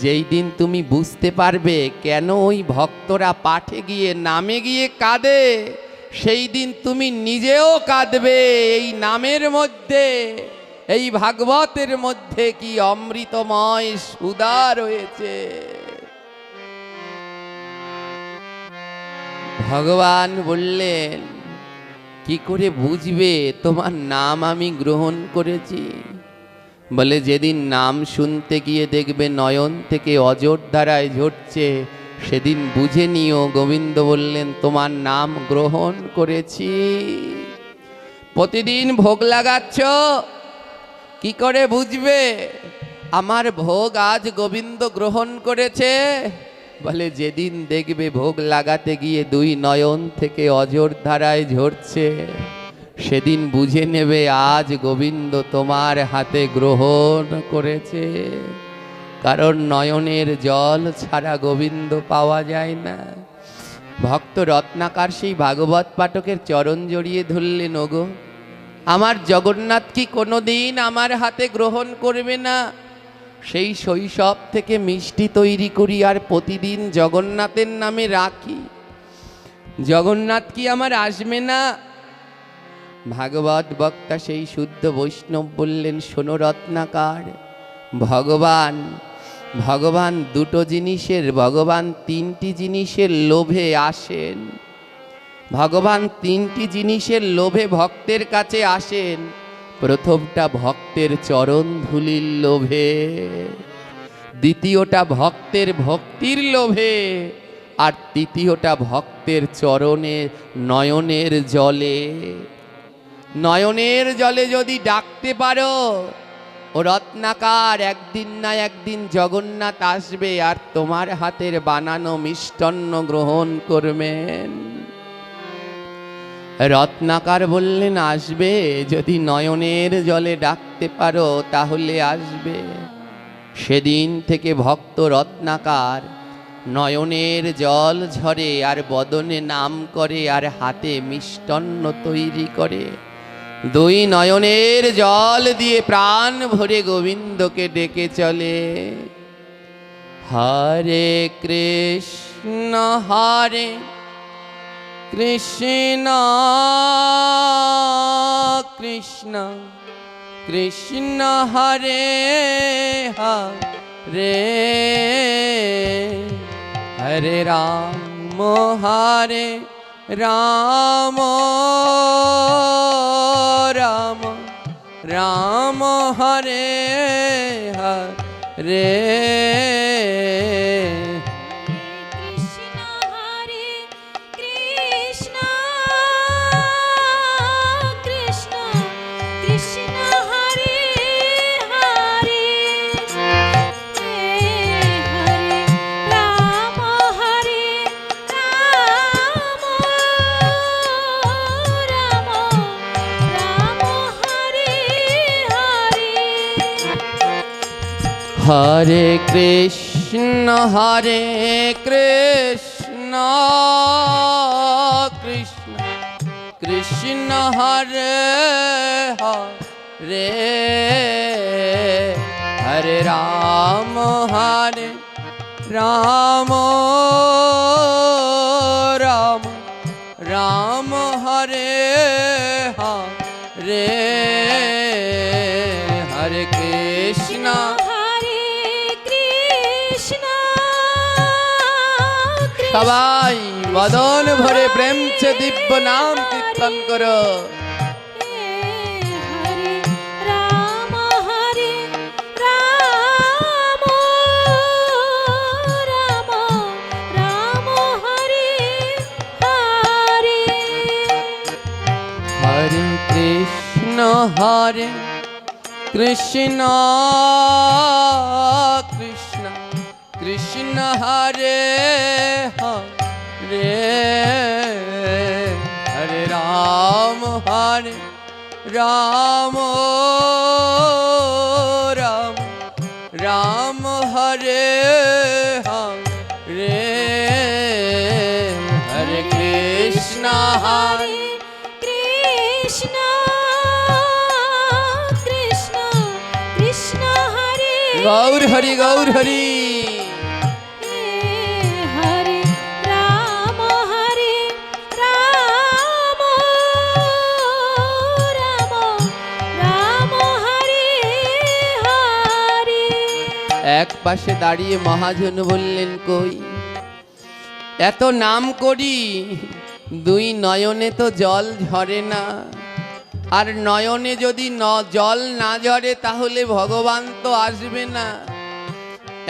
যেই দিন তুমি বুঝতে পারবে কেন ওই ভক্তরা পাঠে গিয়ে নামে গিয়ে কাঁদে, সেই দিন তুমি নিজেও কাঁদবে এই নামের মধ্যে। এই ভাগবতের মধ্যে কি অমৃতময় সুধা রয়েছে। ভগবান বললেন, কি করে বুঝবে তোমার নাম আমি গ্রহণ করেছি? বলে, যেদিন নাম শুনতে গিয়ে দেখবে নয়ন থেকে অজর ধারায় ঝরছে, সেদিন বুঝে নিও। গোবিন্দ বললেন, তোমার নাম গ্রহণ করেছি। প্রতিদিন ভোগ লাগাচ্ছ, কি করে বুঝবে আমার ভোগ আজ গোবিন্দ গ্রহণ করেছে? বলে, যেদিন দেখবে ভোগ লাগাতে গিয়ে দুই নয়ন থেকে অজর ধারায় ঝরছে, সেদিন বুঝে নেবে আজ গোবিন্দ তোমার হাতে গ্রহণ করেছে। কারণ নয়নের জল ছাড়া গোবিন্দ পাওয়া যায় না। ভক্ত রত্নাকার সেই ভাগবত পাঠকের চরণ জড়িয়ে ধরলেন, ওগো আমার জগন্নাথ কি কোনোদিন আমার হাতে গ্রহণ করবে না? সেই শৈশব থেকে মিষ্টি তৈরি করি আর প্রতিদিন জগন্নাথের নামে রাখি, জগন্নাথ কি আমার আসবে না? ভাগবত বক্তা সেই শুদ্ধ বৈষ্ণব বললেন, শোনো রত্নাকার, ভগবান দুটো জিনিসের, ভগবান তিনটি জিনিসের লোভে আসেন। ভগবান তিনটি জিনিসের লোভে ভক্তের কাছে আসেন। প্রথমটা ভক্তের চরণ ধুলির লোভে, দ্বিতীয়টা ভক্তের ভক্তির লোভে, আর তৃতীয়টা ভক্তের চরণে নয়নের জলে। নয়নের জলে যদি ডাকতে পারো, ও রত্নাকার, একদিন না একদিন জগন্নাথ আসবে আর তোমার হাতের বানানো মিষ্টান্ন গ্রহণ করবেন। রত্নাকার বললেন, আসবে, যদি নয়নের জলে ডাকতে পারো তাহলে আসবে। সেদিন থেকে ভক্ত রত্নাকার নয়নের জল ঝরে আর বদনে নাম করে আর হাতে মিষ্টান্ন তৈরি করে। দুই নয়নের জল দিয়ে প্রাণ ভরে গোবিন্দকে ডেকে চলে। হরে কৃষ্ণ হরে কৃষ্ণ কৃষ্ণ কৃষ্ণ হরে হরে, হরে রাম হরে রাম, রাম রাম হরে হরে। হরে কৃষ্ণ কৃষ্ণ কৃষ্ণ হরে হরে, হরে রাম রাম রাম রাম হরে হরে, হরে কৃষ্ণ সবাই বদন ভরে প্রেম সে দিব্য নাম কীর্তন করো। হরে কৃষ্ণ কৃষ্ণ কৃষ্ণ কৃষ্ণ হরে হরে, হরে রাম রাম রাম রাম হরে হরে, হরে কৃষ্ণ কৃষ্ণ কৃষ্ণ কৃষ্ণ হরে, গৌর হরি গৌর হরি। রাম রাম রাম হরে এক পাশে দাঁড়িয়ে মহাজন বললেন, কই এত নাম করি, দুই নয়নে তো জল ঝরে না। আর নয়নে যদি জল না ঝরে তাহলে ভগবান তো আসবে না।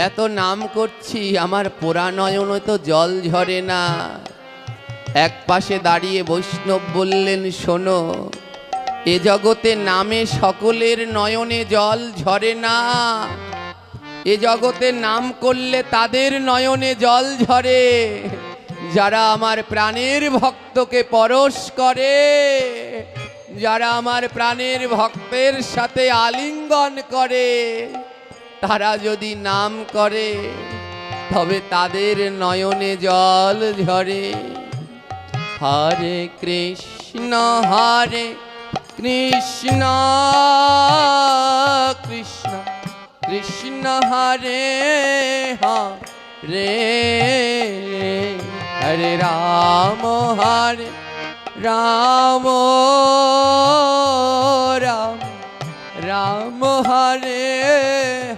এত নাম করছি, আমার পোড়া নয়নে তো জল ঝরে না। এক পাশে দাঁড়িয়ে বৈষ্ণব বললেন, শোনো, এ জগতে নামে সকলের নয়নে জল ঝরে না। এ জগতে নাম করলে তাদের নয়নে জল ঝরে যারা আমার প্রাণের ভক্তকে পরশ করে, যারা আমার প্রাণের ভক্তের সাথে আলিঙ্গন করে। তারা যদি নাম করে তবে তাদের নয়নে জল ঝরে। হরে কৃষ্ণ হরে কৃষ্ণ কৃষ্ণ কৃষ্ণ হরে হরে, হরে রাম হরে রাম রাম রাম হরে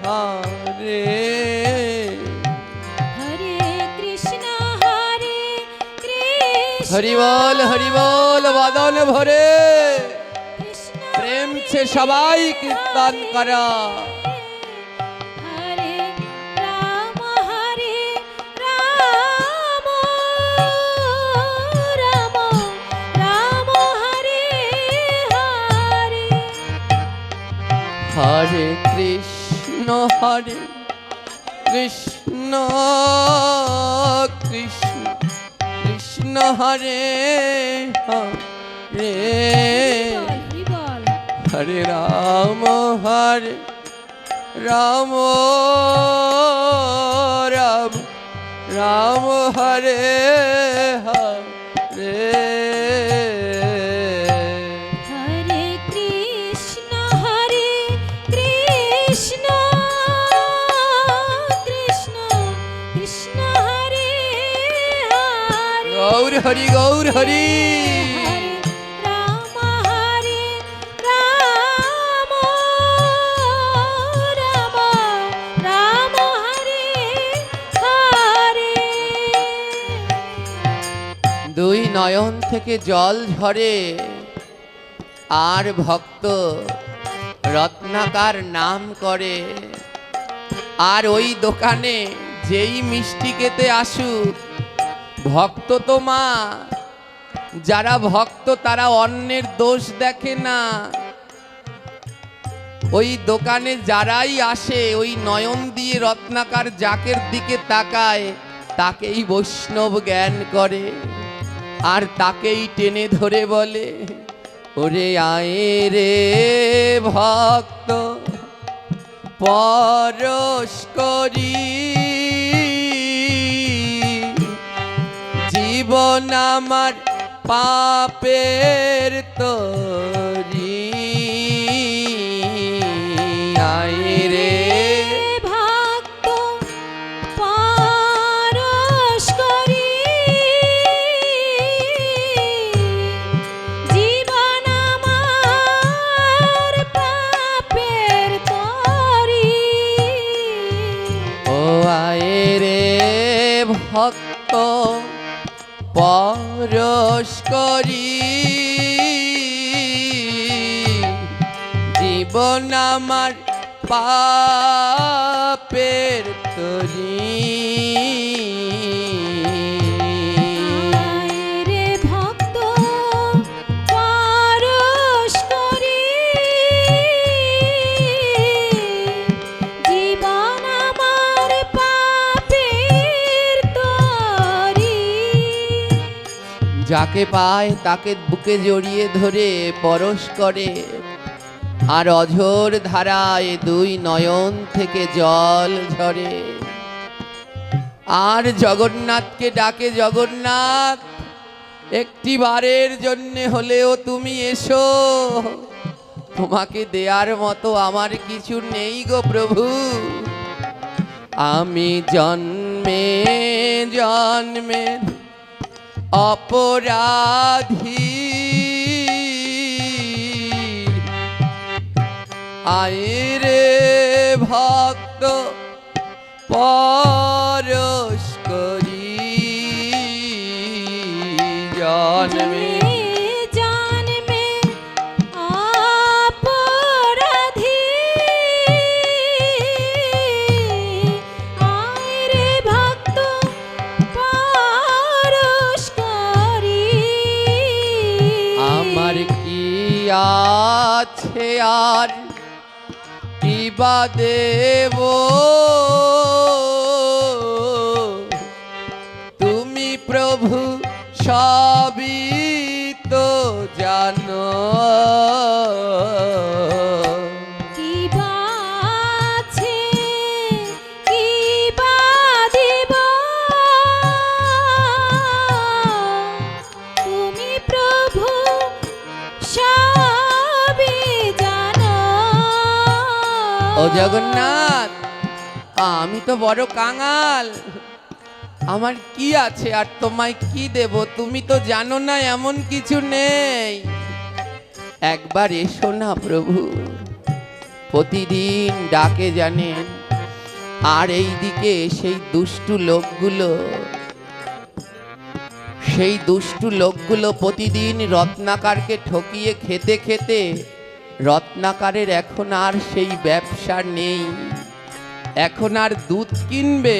হরে। হরে কৃষ্ণ হরে কৃষ্ণ, হরি বল বদন ভরে, কৃষ্ণ প্রেম সে সবাই কীর্তন করা। হরে রাম হরে রাম রাম রাম হরে হরে। হরে কৃষ্ণ কৃষ্ণ কৃষ্ণ হরে হরে, হরি বল হরে রাম রাম রাম হরে হরে। হরে কৃষ্ণ কৃষ্ণ কৃষ্ণ হরে হরে। গৌর হরি গৌর হরি। হরে রাম রাম রাম হরে হরে। দুই নয়ন থেকে জল ঝরে আর ভক্ত রত্নাকার নাম করে। আর ওই দোকানে যেই মিষ্টি খেতে আসুক, ভক্ত তো মা, যারা ভক্ত তারা অন্যের দোষ দেখে না। ওই দোকানে যারাই আসে ওই নয়ন দিয়ে রত্নাকার যাকের দিকে তাকায় তাকেই বৈষ্ণব জ্ঞান করে, আর তাকেই টেনে ধরে বলে, ওরে আয়ে রে ভক্ত পরশ করি, জীবন আমার পাপের তরি। আয়ে রে ভক্ত পরশ করি, জীবন আমার পাপের তরি। ও আয়ে রে ভক্ত পরশ করি, জীবন আমার পাপের তরি। আয় রে ভক্ত পরশ করি, জীবন আমার পাপের তরি। যাকে পায় তাকে বুকে জড়িয়ে ধরে পরশ করে, আর অঝোর ধারায় দুই নয়ন থেকে জল ঝরে। আর জগন্নাথকে ডাকে, জগন্নাথ একটি বারের জন্য হলেও তুমি এসো, তোমাকে দেয়ার মতো আমার কিছু নেই গো প্রভু। আমি জন্মে জন্মে অপরাধী, আয় রে ভক্ত পরশ করি জন্মে জন্মে অপরাধী আয় রে ভক্ত পরশ করি আমার কি আছে আর কি বা দেব তুমি প্রভু সবই তো জানো কি বা আছে, কি বা দিব, তুমি প্রভু সবই জানো। ও জগন্নাথ, আমি তো বড় কাঙাল, আমার কি আছে আর তোমায় কি দেব? তুমি তো জানো না এমন কিছু নেই। একবার এসো না প্রভু, প্রতিদিন ডাকে জানেন। আর এইদিকে সেই দুষ্টু লোকগুলো প্রতিদিন রত্নাকারকে ঠকিয়ে খেতে খেতে রত্নাকারের এখন আর সেই ব্যবসা নেই। এখন আর দুধ কিনবে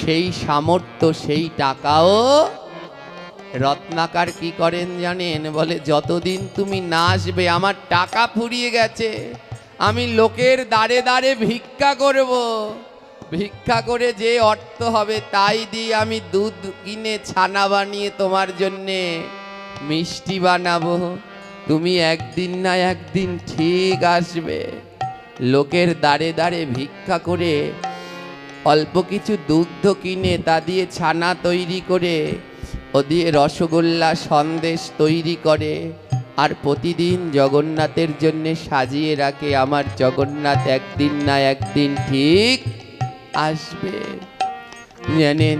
সেই সামর্থ্য, সেই টাকাও রত্নাকার কি করেন জানেন? বলে যতদিন তুমি না আসবে আমার টাকা ফুরিয়ে গেছে, আমি লোকের দাঁড়ে দাঁড়ে ভিক্ষা করব। ভিক্ষা করে যে অর্থ হবে তাই দিয়ে আমি দুধ কিনে ছানা বানিয়ে তোমার জন্যে মিষ্টি বানাবো। তুমি একদিন না একদিন ঠিক আসবে। লোকের দাঁড়ে দাঁড়ে ভিক্ষা করে অল্প কিছু দুগ্ধ কিনে তা দিয়ে ছানা তৈরি করে, ও দিয়ে রসগোল্লা সন্দেশ তৈরি করে, আর প্রতিদিন জগন্নাথের জন্য সাজিয়ে রাখে। আমার জগন্নাথ একদিন না একদিন ঠিক আসবে। জানেন,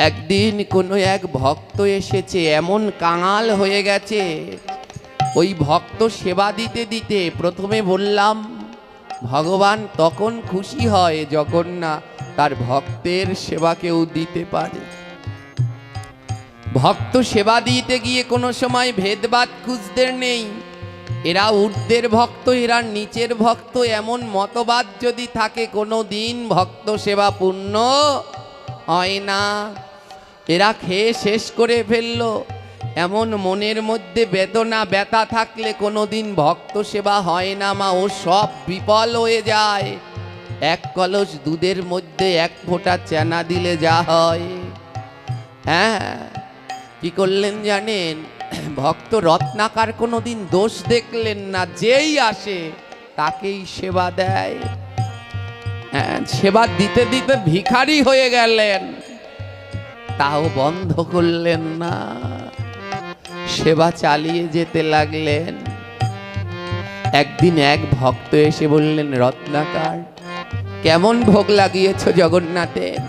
একদিন কোনো এক ভক্ত এসেছে, এমন কাঙাল হয়ে গেছে। ওই ভক্ত সেবা দিতে দিতে, প্রথমে বললাম ভগবান তখন খুশি হয় যখন না তার ভক্তের সেবা কেউ দিতে পারে। ভক্ত সেবা দিতে গিয়ে কোনো সময় ভেদবাদ খুঁজতে নেই। এরা ঊর্ধ্বের ভক্ত, এরা নিচের ভক্ত, এমন মতবাদ যদি থাকে কোনো দিন ভক্ত সেবা পূর্ণ হয় না। এরা খেয়ে শেষ করে ফেললো, এমন মনের মধ্যে বেদনা ব্যথা থাকলে কোনো দিন ভক্ত সেবা হয় না মা, ও সব বিফল হয়ে যায়। এক কলস দুধের মধ্যে এক ফোঁটা চেনা দিলে যা হয়। হ্যাঁ, কি করলেন জানেন? ভক্ত রত্নাকার কোনোদিন দোষ দেখলেন না, যেই আসে তাকেই সেবা দেয়। হ্যাঁ, সেবা দিতে দিতে ভিখারি হয়ে গেলেন, তাও বন্ধ করলেন না, সেবা চালিয়ে যেতে লাগলেন। একদিন এক ভক্ত এসে বললেন, রত্নাকার কেমন ভোগ লাগিয়েছ জগন্নাথের?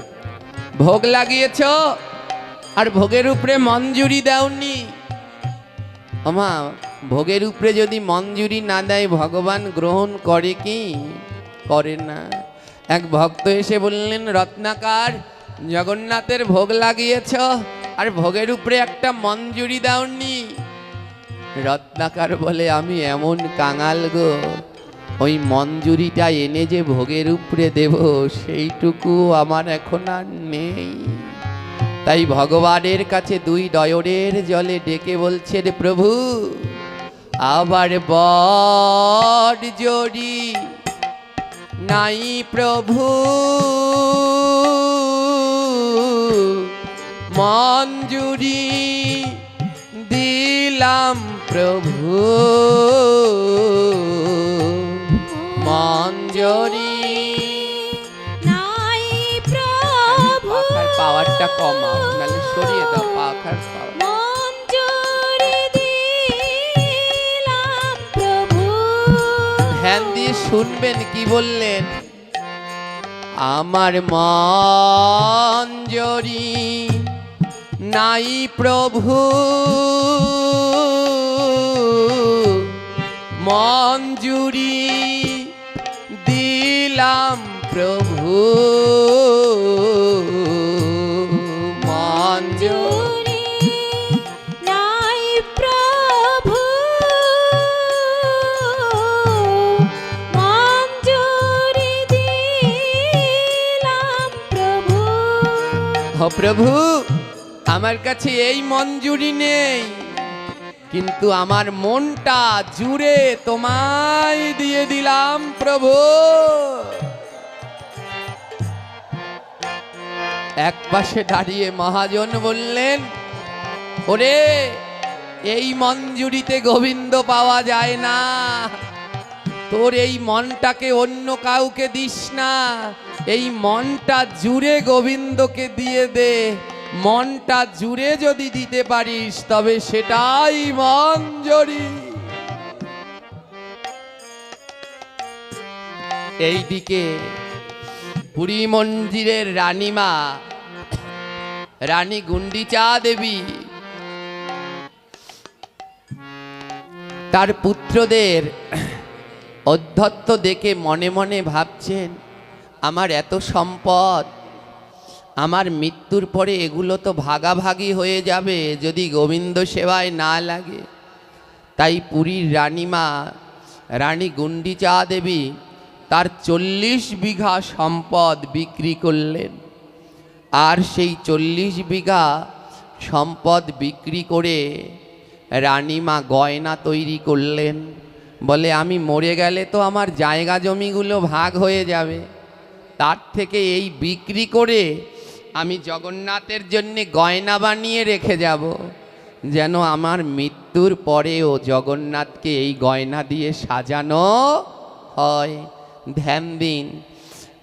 ভোগ লাগিয়েছ আর ভোগের উপরে মঞ্জুরি দাওনি। আমা, ভোগের উপরে যদি মঞ্জুরি না দেয় ভগবান গ্রহণ করে কি? করে না। এক ভক্ত এসে বললেন, রত্নাকার জগন্নাথের ভোগ লাগিয়েছ আর ভোগের উপরে একটা মঞ্জুরি দাওনি। রত্নাকার বলে, আমি এমন কাঙাল গো, ওই মঞ্জুরিটা এনে যে ভোগের উপরে দেব সেইটুকু আমার এখন আর নেই। তাই ভগবানের কাছে দুই ডয়রের জলে ডেকে বলছে, রে প্রভু আবার বড় জড়ি নাই প্রভু, মঞ্জুরি দিলাম প্রভু, মঞ্জুরি নাই প্রভু, পাখার পাওয়ারটা কমাও, নাহলে সরিয়ে দাও পাখার পাওয়ার। মঞ্জুরি দিলাম প্রভু। ধ্যান দিয়ে শুনবেন কি বললেন। আমার মঞ্জুরি নাই প্রভু, মঞ্জুরি দিলাম প্রভু, প্রভু আমার কাছে এই মঞ্জুরি নেই, কিন্তু আমার মনটা জুড়ে তোমায় দিয়ে দিলাম প্রভু। এক পাশে দাঁড়িয়ে মহাজন বললেন, ওরে এই মঞ্জুরিতে গোবিন্দ পাওয়া যায় না, তোর এই মনটাকে অন্য কাউকে দিস না, এই মনটা জুড়ে গোবিন্দকে দিয়ে দে। মনটা জুড়ে যদি দিতে পারিস তবে সেটাই মঞ্জুরি। এইদিকে পুরী মন্দিরের রানীমা, রানী গুন্ডিচা দেবী তার পুত্রদের অধ্যত্ত দেখে মনে মনে ভাবছেন, আমার এত সম্পদ, আমার মৃত্যুর পরে এগুলো তো ভাগাভাগি হয়ে যাবে যদি গোবিন্দ সেবায় না লাগে। তাই পুরীর রানীমা রানী গুন্ডিচা দেবী তার 40 বিঘা সম্পদ বিক্রি করলেন। আর সেই 40 বিঘা সম্পদ বিক্রি করে রানীমা গয়না তৈরি করলেন। বলে আমি মরে গেলে তো আমার জায়গা জমিগুলো ভাগ হয়ে যাবে, তার থেকে এই বিক্রি করে আমি জগন্নাথের জন্যে গয়না বানিয়ে রেখে যাব, যেন আমার মৃত্যুর পরেও জগন্নাথকে এই গয়না দিয়ে সাজানো হয়। ধ্যান দিন,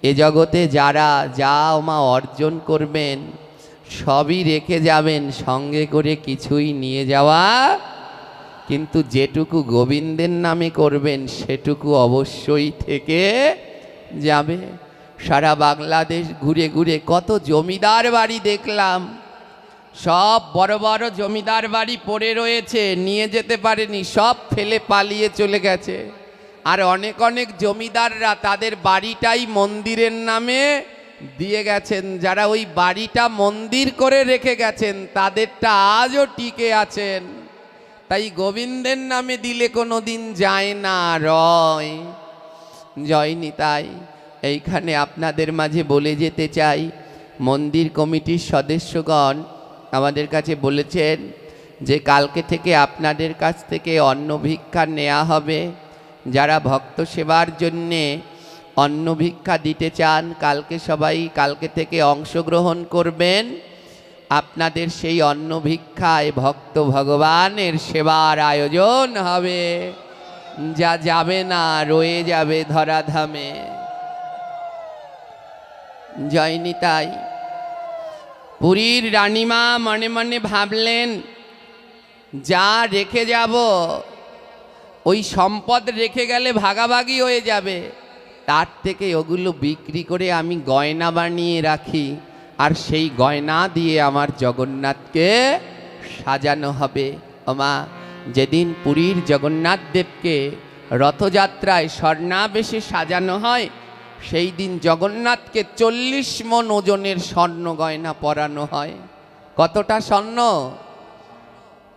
এ জগতে যারা যা মা অর্জন করবেন সবই রেখে যাবেন, সঙ্গে করে কিছুই নিয়ে যাওয়া, কিন্তু যেটুকু গোবিন্দের নামে করবেন সেটুকু অবশ্যই থেকে যাবে। সারা বাংলাদেশ ঘুরে ঘুরে কত জমিদার বাড়ি দেখলাম, সব বড় বড় জমিদার বাড়ি পড়ে রয়েছে, নিয়ে যেতে পারেনি, সব ফেলে পালিয়ে চলে গেছে। আর অনেক অনেক জমিদাররা তাদের বাড়িটাই মন্দিরের নামে দিয়ে গেছেন, যারা ওই বাড়িটা মন্দির করে রেখে গেছেন তাদেরটা আজও টিকে আছেন। তাই গোবিন্দের নামে দিলে কোনো দিন যায় না, রয় জয়নি। তাই এইখানে আপনাদের মাঝে বলে যেতে চাই, মন্দির কমিটির সদস্যগণ আমাদের কাছে বলেছেন যে কালকে থেকে আপনাদের কাছ থেকে অন্ন ভিক্ষা নেওয়া হবে। যারা ভক্ত সেবার জন্যে অন্ন ভিক্ষা দিতে চান কালকে থেকে অংশগ্রহণ করবেন। আপনাদের সেই অন্ন ভিক্ষায় ভক্ত ভগবানের সেবার আয়োজন হবে, যা যাবে না রয়ে যাবে ধরাধামে। জয়নি। তাই পুরীর রানীমা মনে মনে ভাবলেন, যা রেখে যাব ওই সম্পদ রেখে গেলে ভাগাভাগি হয়ে যাবে, তার থেকে ওগুলো বিক্রি করে আমি গয়না বানিয়ে রাখি, আর সেই গয়না দিয়ে আমার জগন্নাথকে সাজানো হবে। ওমা, যেদিন পুরীর জগন্নাথ দেবকে রথযাত্রায় স্বর্ণাবেশে সাজানো হয়, সেই দিন জগন্নাথকে 40 মণ ওজনের স্বর্ণ গয়না পরানো হয়। কতটা স্বর্ণ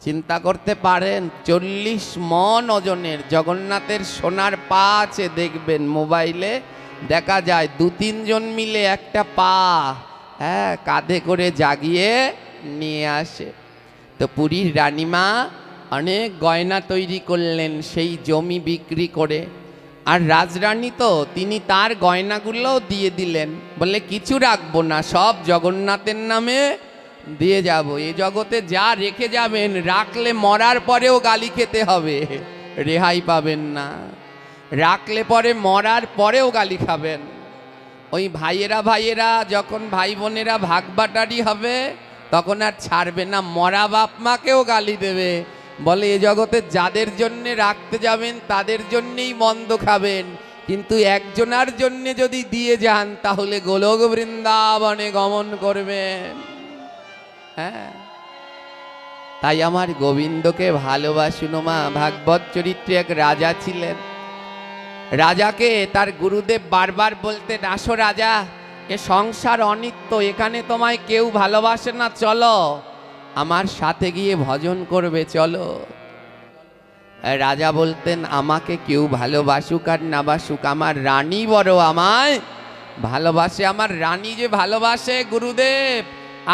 চিন্তা করতে পারেন? 40 মণ ওজনের জগন্নাথের সোনার পা আছে, দেখবেন মোবাইলে দেখা যায় 2-3 জন মিলে একটা পা কাঁধে করে জাগিয়ে নিয়ে আসে। তো পুরীর রানীমা অনেক গয়না তৈরি করলেন সেই জমি বিক্রি করে। আর রাজরানী তো তিনি তার গয়নাগুলোও দিয়ে দিলেন, বলে কিছু রাখবো না, সব জগন্নাথের নামে দিয়ে যাব। এ জগতে যা রেখে যাবেন রাখলে মরার পরেও গালি খেতে হবে, রেহাই পাবেন না। রাখলে পরে মরার পরেও গালি খাবেন। ওই ভাইয়েরা যখন ভাই বোনেরা ভাগ বাটারি হবে তখন আর ছাড়বে না, মরা বাপ মাকেও গালি দেবে, বলে এ জগতে যাদের জন্যে রাখতে যাবেন তাদের জন্যেই মন্দ খাবেন, কিন্তু একজনার জন্যে যদি দিয়ে যান তাহলে গোলক বৃন্দাবনে গমন করবেন। হ্যাঁ, তাই আমার গোবিন্দকে ভালোবাসুন মা। ভাগবত চরিত্রে এক রাজা ছিলেন, রাজাকে তার গুরুদেব বারবার বলতেন, আসো রাজা, এ সংসার অনিত্য, এখানে তোমায় কেউ ভালোবাসে না, চলো আমার সাথে গিয়ে ভজন করবে, চলো। রাজা বলতেন, আমাকে কেউ ভালোবাসুক আর না বাসুক, আমার রানী বড় আমায় ভালোবাসে। আমার রানী যে ভালোবাসে গুরুদেব,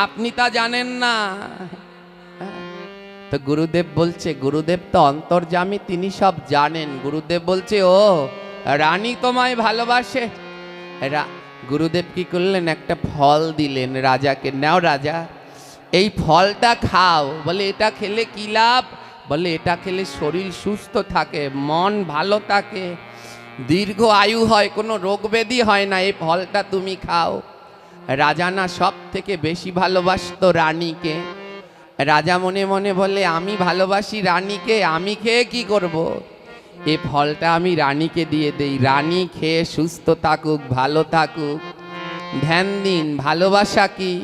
আপনি তা জানেন না। তো গুরুদেব বলছে, গুরুদেব তো অন্তর্যামী, তিনি সব জানেন। গুরুদেব বলছে, ও রানী তোমায় ভালোবাসে। গুরুদেব কি করলেন, একটা ফল দিলেন রাজাকে, নাও রাজা এই ফলটা খাও। বলে এটা খেলে কি লাভ? বলে এটা খেলে শরীর সুস্থ থাকে, মন ভালো থাকে, দীর্ঘ আয়ু হয়, কোনো রোগ ব্যাধি হয় না, এই ফলটা তুমি খাও। রাজা না সব থেকে বেশি ভালোবাসতো রানীকে। রাজা মনে মনে বলে, আমি ভালোবাসি রানীকে, আমি খেয়ে কি করব? এ ফলটা আমি রানীকে দিয়ে দেই, রানী খেয়ে সুস্থ থাকুক, ভালো থাকুক। ধ্যান দিন, ভালোবাসা কি।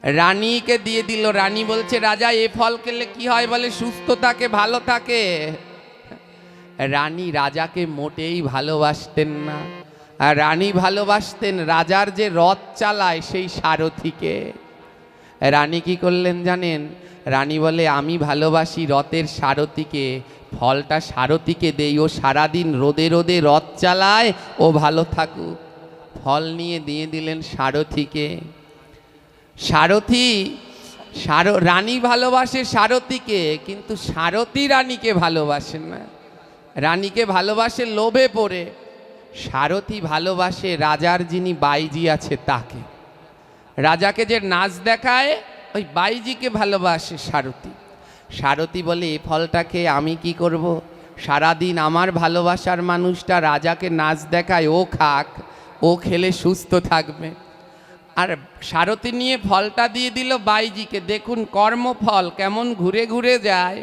রানীকে দিয়ে দিল। রানী বলছে, রাজা এ ফল খেলে কি হয়? বলে সুস্থ থাকে, ভালো থাকে। রানী রাজাকে মোটেই ভালোবাসতেন না। আর রানী ভালোবাসতেন রাজার যে রথ চালায় সেই সারথিকে। রানী কি করলেন জানেন? রানী বলে, আমি ভালোবাসি রথের সারথিকে, ফলটা সারথিকে দেই, ও সারাদিন রোদে রোদে রথ চালায়, ও ভালো থাকুক। ফল নিয়ে দিয়ে দিলেন সারথিকে। সারথি রানী ভালোবাসে সারথিকে, কিন্তু সারথি রানীকে ভালোবাসে না। রানীকে ভালোবাসে লোভে পড়ে, সারথি ভালোবাসে রাজার যিনি বাইজি আছে তাকে। রাজাকে যে নাচ দেখায় ওই বাইজিকে ভালোবাসে সারথি। সারথি বলে, এ ফলটা খেয়ে আমি কি করব? সারাদিন আমার ভালোবাসার মানুষটা রাজাকে নাচ দেখায়, ও খাক, ও খেলে সুস্থ থাকবে। আর সারথি নিয়ে ফলটা দিয়ে দিল বাইজিকে। দেখুন কর্মফল কেমন ঘুরে ঘুরে যায়।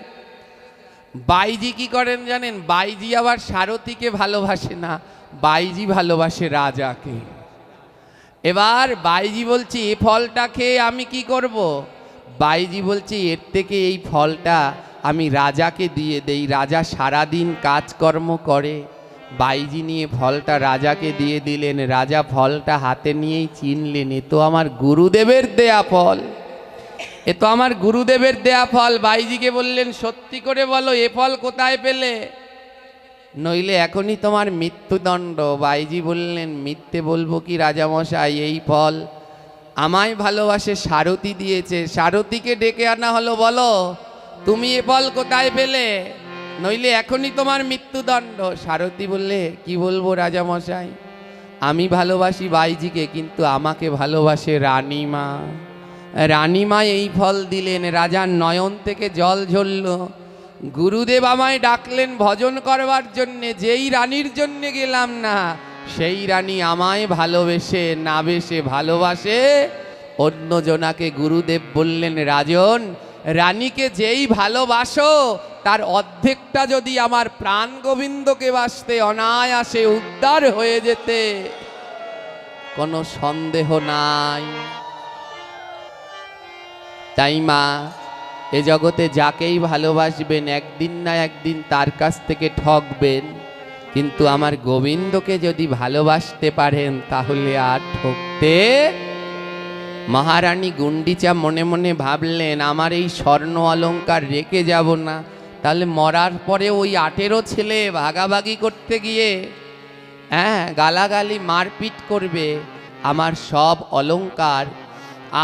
বাইজি কি করেন জানেন? বাইজি আবার সারথিকে ভালোবাসে না, বাইজি ভালোবাসে রাজাকে। এবার বাইজি বলছে, এ ফলটা খেয়ে আমি কি করব? বাইজি বলছে, এর থেকে এই ফলটা আমি রাজাকে দিয়ে দেই, রাজা সারাদিন কাজকর্ম করে। বাইজি নিয়ে ফলটা রাজাকে দিয়ে দিলেন। রাজা ফলটা হাতে নিয়েই চিনলেন, এ তো আমার গুরুদেবের দেয়া ফল, এ তো আমার গুরুদেবের দেয়া ফল। বাইজিকে বললেন, সত্যি করে বলো এ ফল কোথায় পেলে, নইলে এখনই তোমার মৃত্যুদণ্ড। বাইজি বললেন, মিথ্যে বলবো কি রাজামশাই, এই ফল আমায় ভালোবাসে সারথি দিয়েছে। সারথিকে ডেকে আনা হলো, বলো তুমি এ ফল কোথায় পেলে, নইলে এখনই তোমার মৃত্যুদণ্ড। সারথি বললে, কি বলবো রাজামশাই, আমি ভালোবাসি বাইজিকে, কিন্তু আমাকে ভালোবাসে রানীমা। রানীমা এই ফল দিলেন। রাজার নয়ন থেকে জল ঝরল। গুরুদেব আমায় ডাকলেন ভজন করবার জন্যে, যেই রানীর জন্যে গেলাম না, সেই রানী আমায় ভালোবেসে না বেসে ভালোবাসে অন্যজনাকে। গুরুদেব বললেন, রাজন, রানীকে যেই ভালোবাসো তার অর্ধেকটা যদি আমার প্রাণ গোবিন্দকে বাসতে অনায়াসে উদ্ধার হয়ে যেতে কোনো সন্দেহ নাই। তাই মা, এ জগতে যাকেই ভালোবাসবেন একদিন না একদিন তার কাছ থেকে ঠকবেন, কিন্তু আমার গোবিন্দকে যদি ভালোবাসতে পারেন তাহলে আর ঠকতে। মহারানী গুন্ডিচা মনে মনে ভাবলেন, আমার এই স্বর্ণ অলংকার রেখে যাব না, তাহলে মরার পরে ওই 18 ছেলে ভাগাভাগি করতে গিয়ে গালাগালি মারপিট করবে। আমার সব অলংকার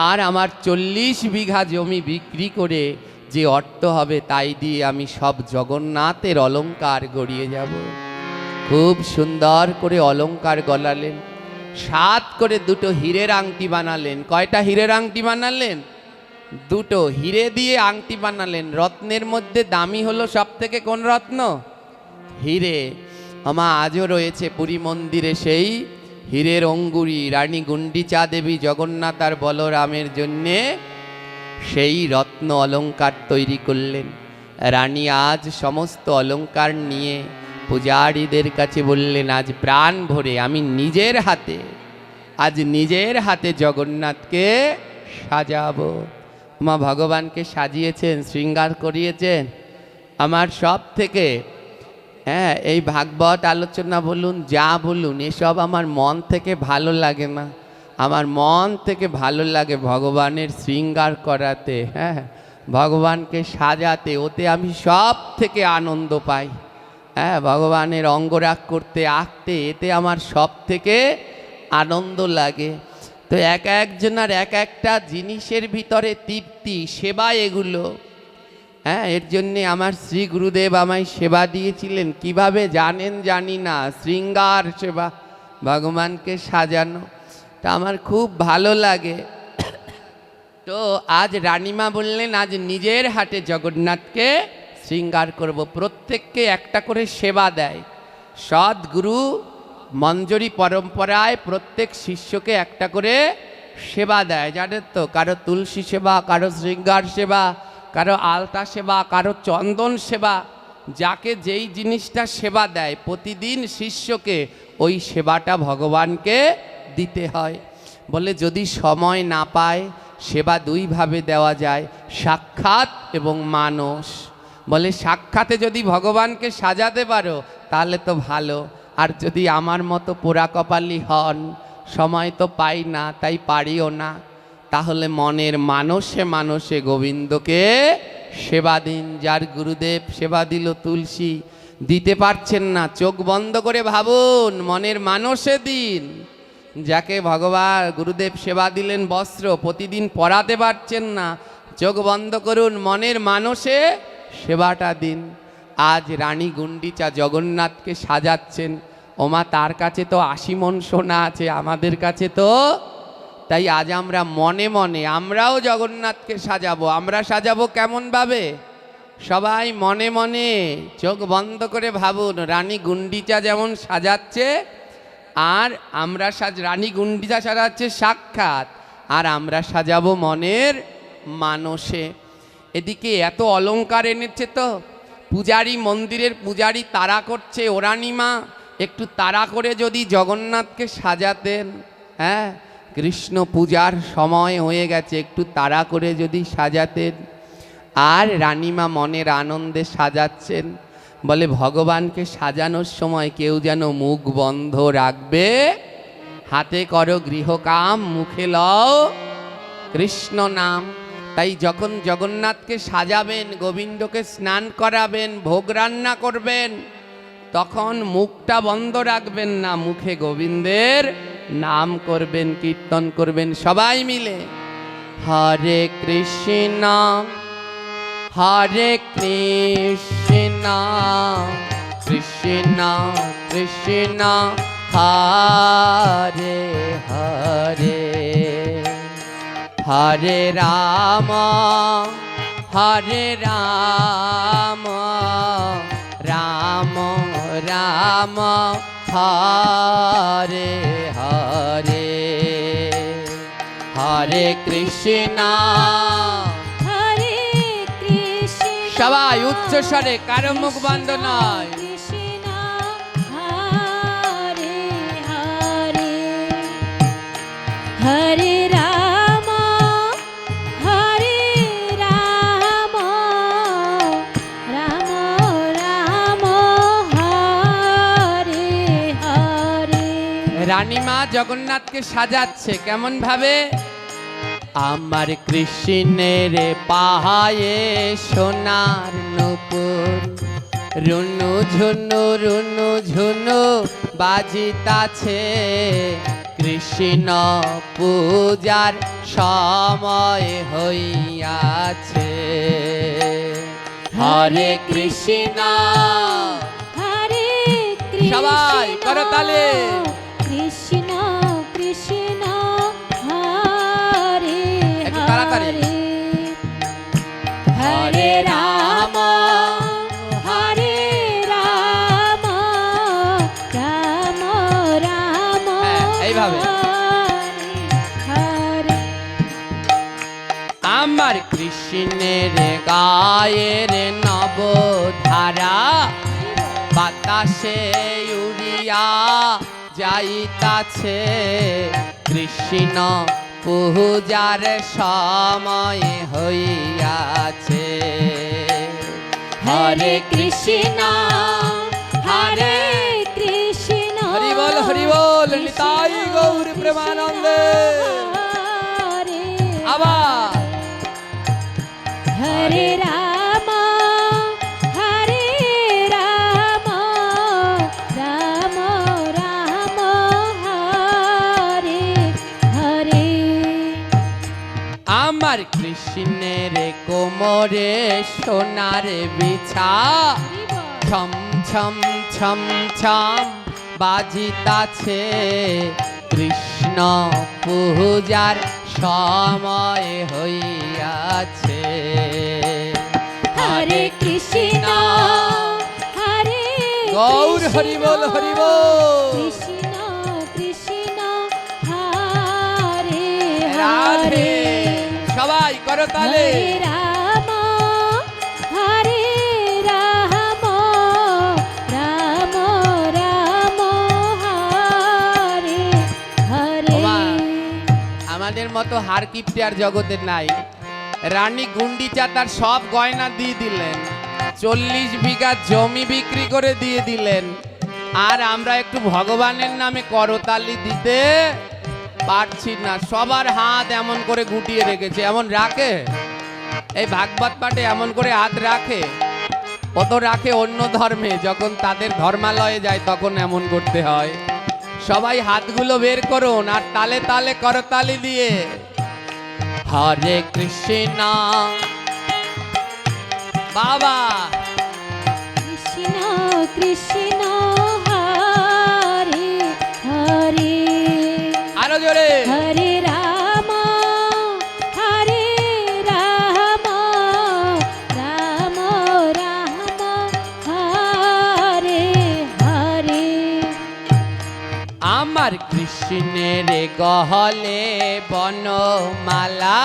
আর আমার 40 বিঘা জমি বিক্রি করে যে অর্থ হবে তাই দিয়ে আমি সব জগন্নাথের অলংকার গড়িয়ে যাব। খুব সুন্দর করে অলংকার গলালেন, 7 করে 2টো হীরের আংটি বানালেন। কয়টা হীরের আংটি বানালেন? 2টো হীরে দিয়ে আংটি বানালেন। রত্নের মধ্যে দামি হলো সব থেকে কোন রত্ন? হীরে। আমা আজও রয়েছে পুরী মন্দিরে সেই হীরের অঙ্গুরি। রানী গুন্ডিচা দেবী জগন্নাথ আর বলরামের জন্যে সেই রত্ন অলংকার তৈরি করলেন। রানী আজ সমস্ত অলংকার নিয়ে পূজারীদের কাছে বললেন, আজ প্রাণ ভরে আমি নিজের হাতে জগন্নাথকে সাজাবো। মা ভগবানকে সাজিয়েছেন, শৃঙ্গার করিয়েছেন। আমার সব থেকে এই ভাগবত আলোচনা বলুন, যা বলুন, এসব আমার মন থেকে ভালো লাগে না। আমার মন থেকে ভালো লাগে ভগবানের শৃঙ্গার করাতে, ভগবানকে সাজাতে, ওতে আমি সব থেকে আনন্দ পাই। ভগবানের অঙ্গরাগ করতে, আঁকতে, এতে আমার সব থেকে আনন্দ লাগে। তো এক একজনের এক একটা জিনিসের ভিতরে তৃপ্তি, সেবা এগুলো। হ্যাঁ, এর জন্যে আমার শ্রী গুরুদেব আমায় সেবা দিয়েছিলেন। কিভাবে জানেন জানি না, শৃঙ্গার সেবা, ভগবানকে সাজানো। তা আমার খুব ভালো লাগে। তো আজ রানীমা বললেন আজ নিজের হাতে জগন্নাথকে শৃঙ্গার করব। প্রত্যেককে একটা করে সেবা দেয় সদ্গুরু মঞ্জরি পরম্পরায়। প্রত্যেক শিষ্যকে একটা করে সেবা দেয়, জানেন তো। কারো তুলসী সেবা, কারো শৃঙ্গার সেবা, কারো আলতা সেবা, কারো চন্দন সেবা। যাকে যেই জিনিসটা সেবা দেয় প্রতিদিন শিষ্যকে ওই সেবাটা ভগবানকে দিতে হয়। বলে যদি সময় না পায় সেবা দুইভাবে দেওয়া যায়, সাক্ষাৎ এবং মানস। বলে সাক্ষাতে যদি ভগবানকে সাজাতে পারো তাহলে তো ভালো, আর যদি আমার মতো পোড়া কপালি হন, সময় তো পাই না তাই পারিও না, তাহলে মনের মানসে মানসে গোবিন্দকে সেবা দিন। যার গুরুদেব সেবা দিল তুলসী, দিতে পারছেন না, চোখ বন্ধ করে ভাবুন, মনের মানসে দিন। যাকে ভগবান গুরুদেব সেবা দিলেন বস্ত্র, প্রতিদিন পরাতে পারছেন না, চোখ বন্ধ করুন, মনের মানসে সেবাটা দিন। আজ রানী গুন্ডিচা জগন্নাথকে সাজাচ্ছেন। ওমা, তার কাছে তো 80 মণ সোনা আছে, আমাদের কাছে তো। তাই আজ আমরা মনে মনে আমরাও জগন্নাথকে সাজাবো। আমরা সাজাবো কেমনভাবে? সবাই মনে মনে চোখ বন্ধ করে ভাবুন, রানী গুন্ডিচা যেমন সাজাচ্ছে, আর আমরা রানী গুন্ডিচা সাজাচ্ছে সাক্ষাৎ, আর আমরা সাজাবো মনের মানসে। এদিকে এত অলংকার এনেছে, তো পূজারী, মন্দিরের পূজারী তাড়া করছে, ও রানীমা একটু তাড়া করে যদি জগন্নাথকে সাজাতেন। হ্যাঁ, কৃষ্ণ পূজার সময় হয়ে গেছে, একটু তাড়া করে যদি সাজাতেন। আর রানীমা মনের আনন্দে সাজাচ্ছেন। বলে ভগবানকে সাজানোর সময় কেউ যেন মুখ বন্ধ রাখবে, হাতে করো গৃহকাম, মুখে লও কৃষ্ণ নাম। তাই যখন জগন্নাথকে সাজাবেন, গোবিন্দকে স্নান করাবেন, ভোগ রান্না করবেন, তখন মুখটা বন্ধ রাখবেন না, মুখে গোবিন্দের নাম করবেন, কীর্তন করবেন সবাই মিলে। হরে কৃষ্ণ হরে কৃষ্ণ কৃষ্ণ কৃষ্ণ হরে হরে, হরে রাম হরে রাম, রাম রাম হরে হরে, হরে কৃষ্ণ হরে কৃষ্ণ, সবাই উচ্চ স্বরে, কারো মুখ বন্ধ নয়। কৃষ্ণ হরে হরে, হরে রাম হরে রাম, রাম রাম হরে হরে। রানীমা জগন্নাথকে সাজাচ্ছে কেমন ভাবে? আমার কৃষ্ণের পাহায়ে সোনার নূপুর, রুনু ঝুনু বাজিতাছে, কৃষ্ণ পূজার সময় হইয়াছে। হরে কৃষ্ণ, হরে কৃষ্ণ, সবাই করতালে। কৃষ্ণ কৃষ্ণ হরে একটু তাড়াতাড়ি। হরে, হরে রাম হরে রাম, রাম রাম এইভাবে। হরে। আমার কৃষ্ণের গায়ের নবধারা, বাতাসে উড়িয়া যাইতাছে, কৃষ্ণ পূজার সময় হইয়াছে। হরে কৃষ্ণ হরে কৃষ্ণ, হরি বল নিতাই গৌর প্রেমানন্দে। হরে আবার হরে রাম হরে রাম, রাম রাম হরে হরে। রে সোনার বিছা ছম ছম ছম ছম বাজিতাছে কৃষ্ণ পূজার সময় হইয়াছে। হরে কৃষ্ণ হরে গৌর হরি বল হরি বল। কৃষ্ণ কৃষ্ণ হরে রাধে হরে সবাই করো তালে। হরে রাম হরে রাম রাম রাম হরে হরে। ওমা, আমাদের মতো হার কিপ্টে আর জগতের নাই। রানী গুন্ডিচা তার সব গয়না দিয়ে দিলেন, 40 বিঘা জমি বিক্রি করে দিয়ে দিলেন, আর আমরা একটু ভগবানের নামে করতালি দিতে পারছি না। সবার হাত এমন করে গুটিয়ে রেখেছে। এমন রাখে এই ভাগবত পাঠে, এমন করে হাত রাখে। কত রাখে অন্য ধর্মে, যখন তাদের ধর্মালয়ে যায় তখন এমন করতে হয়। সবাই হাতগুলো বের করুন আর তালে তালে করতালি দিয়ে হরে কৃষ্ণ বাবা। কৃষ্ণ কৃষ্ণ হরে হরে আরো জোরে হরে রাম হরে রাম রাম রাম হরে হরে। আমার কৃষ্ণের গহলে বনমালা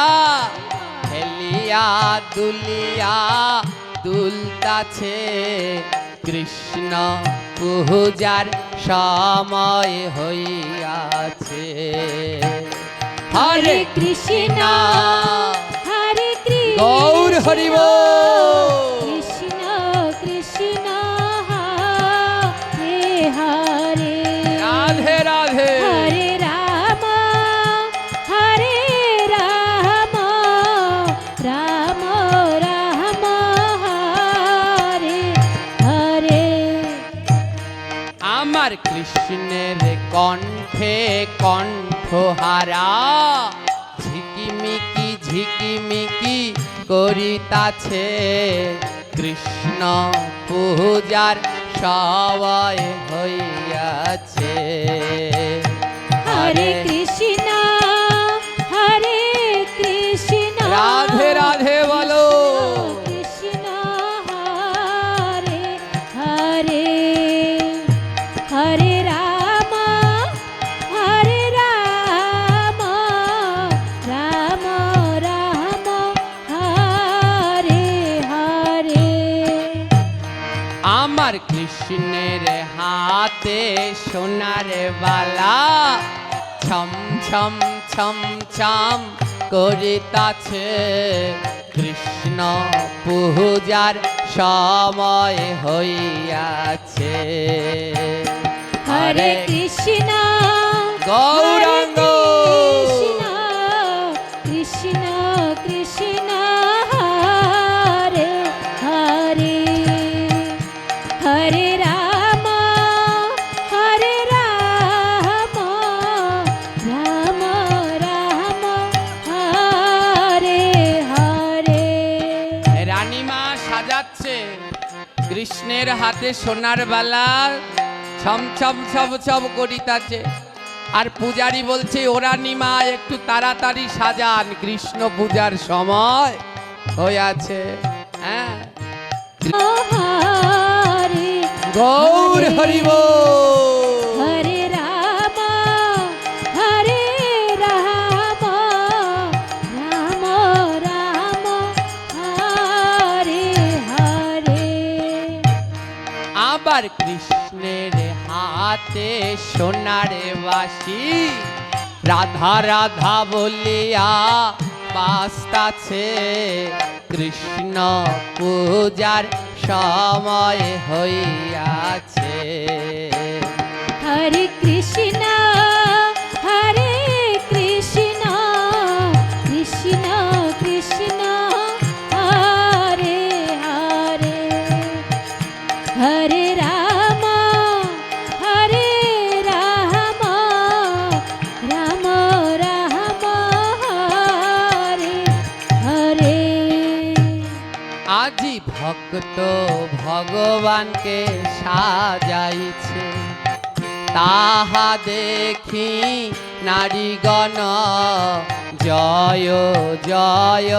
হেলিয়া দুলিয়া দুলতাছে কৃষ্ণ পূজার সময় হইয়াছে। হরে কৃষ্ণ হরে কৃষ্ণ গৌর হরি বল। কৃষ্ণ কৃষ্ণ হরে হরে রাধে রাধে হরে রাম হরে রাম রাম রাম হরে হরে। আমার কৃষ্ণের কণ্ঠে কণ্ঠহারা ঝিকিমিকি ঝিকিমিকি করিতাছে কৃষ্ণ পূজার সময় হইয়াছে। হরে কৃষ্ণ হরে কৃষ্ণ রাধে রাধে বলো। কৃষ্ণ হরে হরে হরে রাম হরে রাম রাম রাম হরে হরে। আমার কৃষ্ণের হাতে সোনার বালা ছম ছম ছম ছম করিতাছে কৃষ্ণ পূজার সময় হইয়াছে। হরে কৃষ্ণ গৌরাঙ্গ কৃষ্ণ কৃষ্ণ কৃষ্ণ হরে হরে হরে রাম হরে রাম রাম রাম হরে হরে। রানীমা সাজাচ্ছে কৃষ্ণের হাতে সোনার বালা ছম ছম ছম ছম করিতাছে। আর পূজারি বলছে ও রানীমা একটু তাড়াতাড়ি সাজান, কৃষ্ণ পূজার সময় হইয়াছে। হ্যাঁ হরে গৌর হরি বল। হরে রাম হরে রাম রাম রাম হরে হরে। আবার কৃষ্ণের হাতে সোনার বাঁশি রাধা রাধা বলিয়া বাজতাছে কৃষ্ণ পূজার সময় হইয়াছে। হরে কৃষ্ণ হরে কৃষ্ণ কৃষ্ণ কৃষ্ণ হরে হরে হরে রাম হরে রাম রাম রাম হরে হরে। ভক্ত ভগবানকে সাজাইছে, তাহা দেখি নারীগণ জয় জয়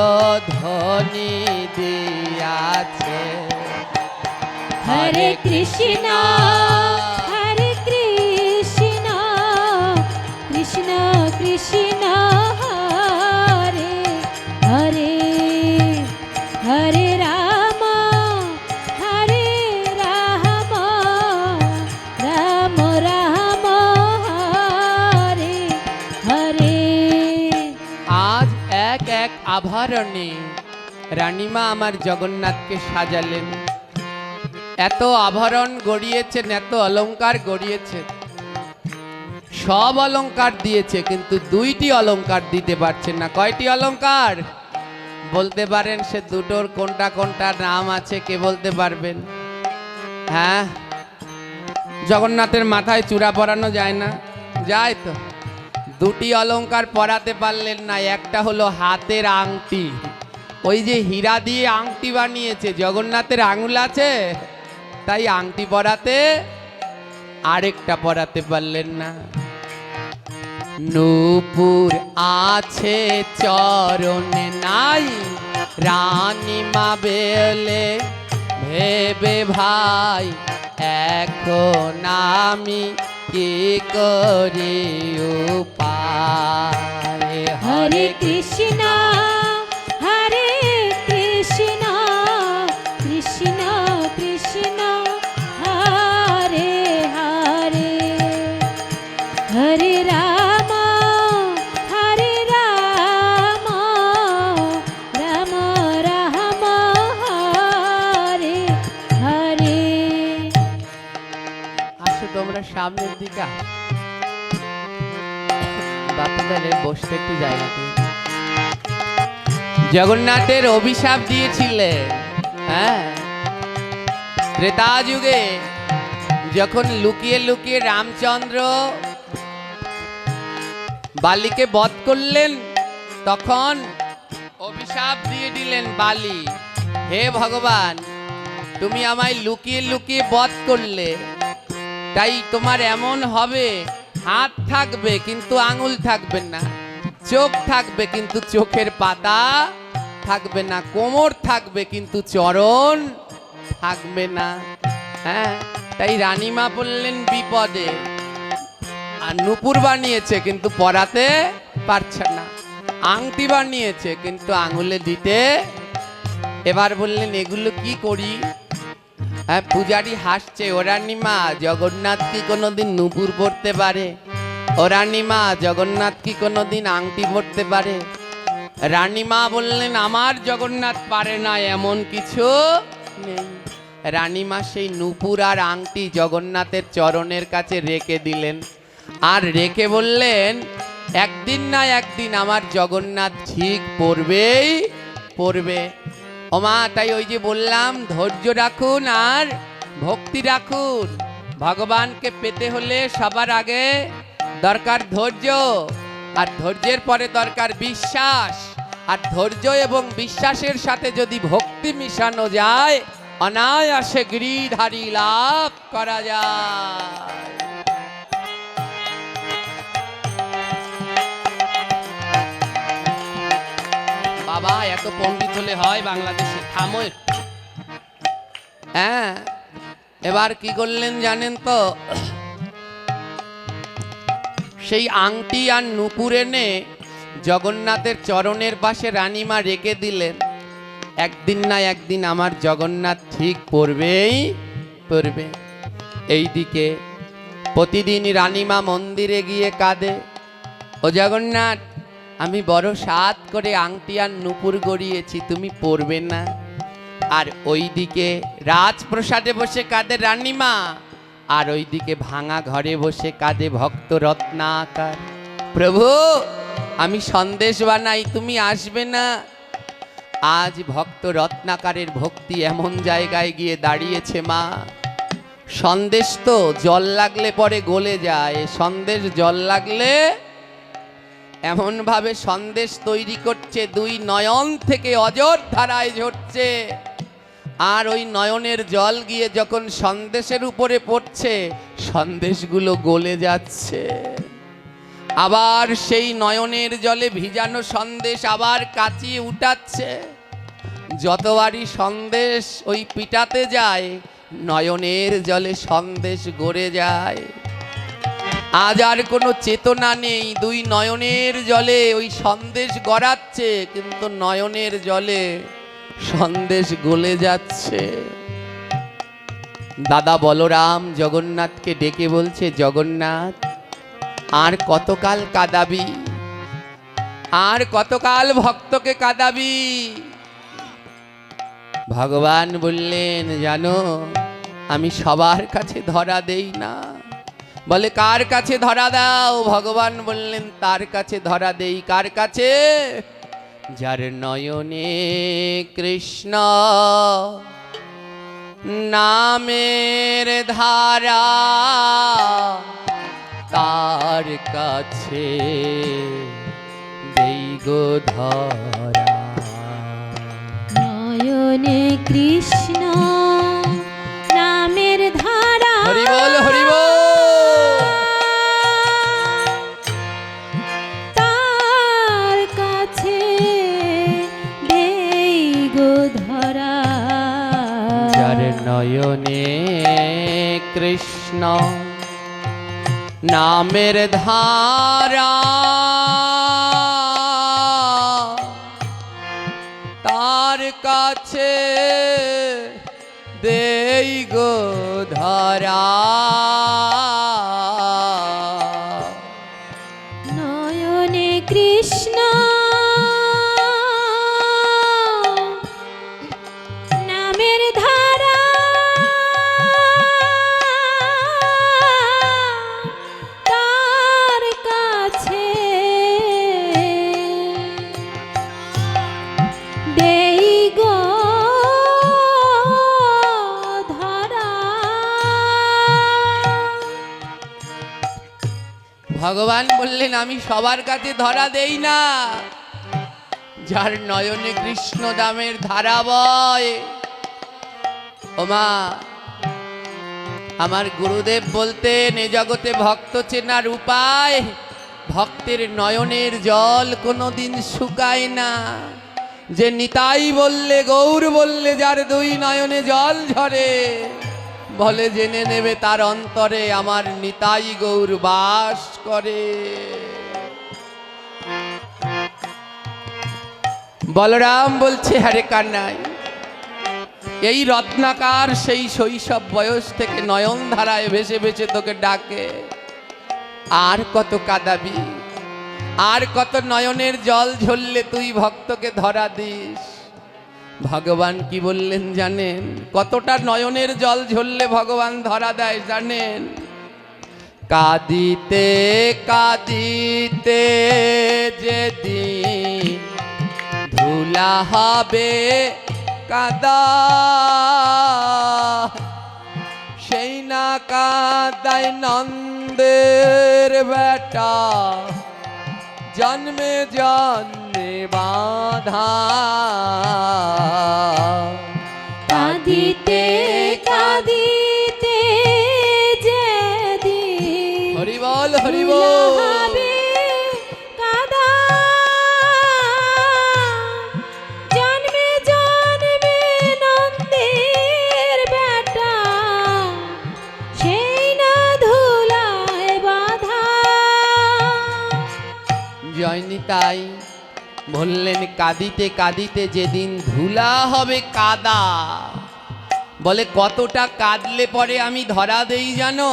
ধ্বনি দিয়াছে। হরে কৃষ্ণ হরে কৃষ্ণ কৃষ্ণ কৃষ্ণ হরে হরে হরে রাম হরে রাম রাম রাম হরে হরে। আজ এক এক আভরণে রানীমা আমার জগন্নাথকে সাজালেন। এত আভরণ গড়িয়েছেন, এত অলংকার গড়িয়েছেন, সব অলংকার দিয়েছে, কিন্তু দুইটি অলংকার দিতে পারছেন না। কয়টি অলংকার বলতে পারেন? সে দুটোর কোনটা কোনটা নাম আছে, কে বলতে পারবেন? হ্যাঁ, জগন্নাথের মাথায় চূড়া পরানো যায় না? যায় তো। দুটি অলংকার পরাতে পারলেন না। একটা হলো হাতের আংটি, ওই যে হীরা দিয়ে আংটি বানিয়েছে, জগন্নাথের আঙুল আছে, তাই আংটি পরাতে, আরেকটা পরাতে পারলেন না। নূপুর আছে চরণে নাই, রানীমা বেলে ভেবে ভাই, এখন আমি কি করি উপায়। হরে কৃষ্ণ হরে কৃষ্ণ কৃষ্ণ কৃষ্ণ হরে হরে হরে রাম হরে রাম রাম রাম হরে হরে। আসো তোমরা সামনের দিকে, বাচ্চাদের বসতে একটু জায়গা দিন। জগন্নাথের অভিশাপ দিয়েছিলেন, হ্যাঁ, ত্রেতা যুগে যখন লুকিয়ে লুকিয়ে রামচন্দ্র বালিকে বধ করলেন, তখন অভিশাপ দিয়ে দিলেন বালি, হে ভগবান, তুমি আমায় লুকিয়ে লুকিয়ে বধ করলে, তাই তোমার এমন হবে, হাত থাকবে কিন্তু আঙুল থাকবে না, চোখ থাকবে কিন্তু চোখের পাতা থাকবে না, কোমর থাকবে কিন্তু চরণ থাকবে না। হ্যাঁ, তাই রানীমা বললেন বিপদে। আর নূপুর বানিয়েছে কিন্তু পরাতে পারছে না, আংটি বানিয়েছে কিন্তু আঙুলে দিতে। এবার বললেন এগুলো কি করি? হ্যাঁ, পূজারি হাসছে, ও রানীমা, জগন্নাথ কি কোনোদিন নূপুর পরতে পারে? ও রানীমা, জগন্নাথ কি কোনোদিন আংটি পরতে পারে? রানীমা বললেন আমার জগন্নাথ পারে না, এমন কিছু নেই। রানীমা সেই নূপুর আর আংটি জগন্নাথের চরণের কাছে রেখে দিলেন, আর রেখে বললেন একদিন না একদিন আমার জগন্নাথ ঠিক পড়বেই পড়বে। ওমা, তাই ওই যে বললাম, ধৈর্য রাখুন আর ভক্তি রাখুন। ভগবানকে পেতে হলে সবার আগে দরকার ধৈর্য, আর ধৈর্যের পরে দরকার বিশ্বাস, আর ধৈর্য এবং বিশ্বাসের সাথে যদি ভক্তি মিশানো যায়, অনায়াসে গিরিধারী লাভ করা যায়। বাবা, এত পণ্ডিত হলে হয় বাংলাদেশে? থামো। হ্যাঁ, এবার কি করলেন জানেন তো? সেই আংটি আর নূপুর এনে জগন্নাথের চরণের পাশে রানীমা রেখে দিলেন। একদিন না একদিন আমার জগন্নাথ ঠিক পড়বেই পড়বে। এইদিকে প্রতিদিন রানীমা মন্দিরে গিয়ে কাঁদে, ও জগন্নাথ, আমি বড় সাধ করে আংটি আর নূপুর গড়িয়েছি, তুমি পরবে না। আর ওইদিকে রাজপ্রসাদে বসে কাঁদে রানীমা, আর ওইদিকে ভাঙা ঘরে বসে কাঁদে ভক্ত রত্নাকার, প্রভু আমি সন্দেশ বানাই, তুমি আসবে না। আজ ভক্ত রত্নাকারের ভক্তি এমন জায়গায় গিয়ে দাঁড়িয়েছে মা, সন্দেশ তো জল লাগলে পরে গলে যায়, সন্দেশ জল লাগলে এমন ভাবে সন্দেশ তৈরি করছে, দুই নয়ন থেকে অজর ধারায় ঝরছে। আর ওই নয়নের জল গিয়ে যখন সন্দেশের উপরে পড়ছে, সন্দেশগুলো গলে যাচ্ছে। আবার সেই নয়নের জলে ভিজানো সন্দেশ আবার কাচিয়ে উঠাচ্ছে। যতবারই সন্দেশ ওই পিটাতে যায়, নয়নের জলে সন্দেশ গড়ে যায়। আজ আর কোনো চেতনা নেই, দুই নয়নের জলে ওই সন্দেশ গড়াচ্ছে, কিন্তু নয়নের জলে সন্দেশ গলে যাচ্ছে। দাদা বলরাম জগন্নাথকে ডেকে বলছে, জগন্নাথ আর কতকাল কাঁদাবি, আর কতকাল ভক্তকে কাঁদাবি? ভগবান বললেন, জানো আমি সবার কাছে ধরা দেই না। বলে কার কাছে ধরা দাও? ভগবান বললেন, তার কাছে ধরা দেই। কার কাছে? যার নয়নে কৃষ্ণ নামের ধারা, তার কাছে দেই গো ধরা। নয়নে কৃষ্ণ নামের ধারা, হরি বল হরি বল। তার কাছে দেই গো ধরা। যার নয়নে কৃষ্ণ নামের ধারা, তার কাছে দেই গো ধরা। নয়নে কৃষ্ণ নামের ধারা, তার কাছে দেই গো ধরা। ভগবান বললেন, আমি সবার কাছে ধরা দেই না। যার নয়নে কৃষ্ণ নামের ধারা বয়। ওমা, আমার গুরুদেব বলতেন, এ জগতে ভক্ত চেনার উপায়, ভক্তের নয়নের জল কোনোদিন শুকায় না। যে নিতাই বললে, গৌর বললে যার দুই নয়নে জল ঝরে, বলে জেনে নেবে তার অন্তরে আমার নিতাই গৌর বাস করে। বলরাম বলছে, আরে কান্নাই, এই রত্নাকার সেই শৈশব বয়স থেকে নয়ন ধারায় ভেসে ভেসে তোকে ডাকে। আর কত কাঁদাবি, আর কত নয়নের জল ঝরলে তুই ভক্তকে ধরা দিস? ভগবান কি বললেন জানেন? কতটা নয়নের জল ঝরলে ভগবান ধরা দেয় জানেন? কাঁদিতে কাঁদিতে যেদিন ধুলা হবে কাদা, সেই না কাদায় নন্দের বেটা, জন্মে জন্মে বাঁধা। কাঁদিতে কাঁদিতে যেদিন হরি বল হরি বল। হবে কাদা, জন্মে জন্মে নন্দের বেটা, সেই না ধুলায় বাঁধা। জয়নিতাই বললেন, কাঁদিতে কাঁদিতে যেদিন ধুলা হবে কাদা। বলে কতটা কাঁদলে পরে আমি ধরা দেই জানো?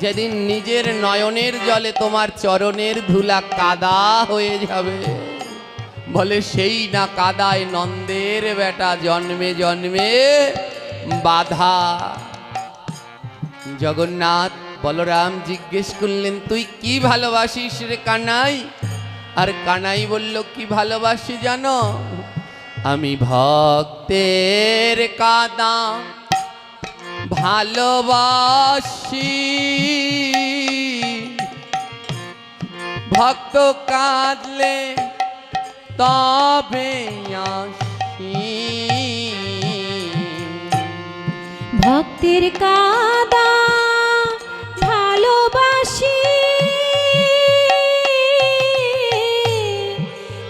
যেদিন নিজের নয়নের জলে তোমার চরণের ধুলা কাদা হয়ে যাবে। বলে সেই না কাদায় নন্দের বেটা, জন্মে জন্মে বাধা। জগন্নাথ বলরাম জিজ্ঞেস করলেন, তুই কি ভালোবাসিস রে কানাই? আর কানাই বলল, কি ভালোবাসি জানো? আমি ভক্তের কাদা ভালোবাসি, ভক্ত কাঁদলে তবে আসি। ভক্তের কাদা ভালোবাসি,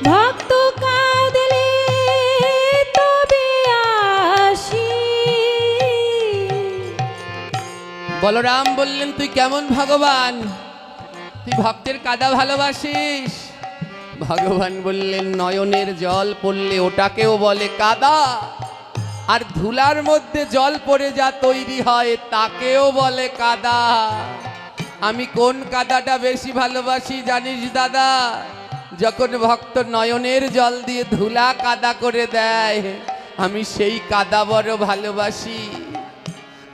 ভক্ত কাঁদলে তবে আসি। বলরাম বললেন, তুই কেমন ভগবান, তুই ভক্তের কাদা ভালোবাসিস? ভগবান বললেন, নয়নের জল পড়লে ওটাকেও বলে কাদা, আর ধুলার মধ্যে জল পড়ে যা তৈরি হয় তাকেও বলে কাদা। আমি কোন কাদাটা বেশি ভালোবাসি জানিস দাদা? যখন ভক্ত নয়নের জল দিয়ে ধুলা কাদা করে দেয়, আমি সেই কাদা বড় ভালোবাসি।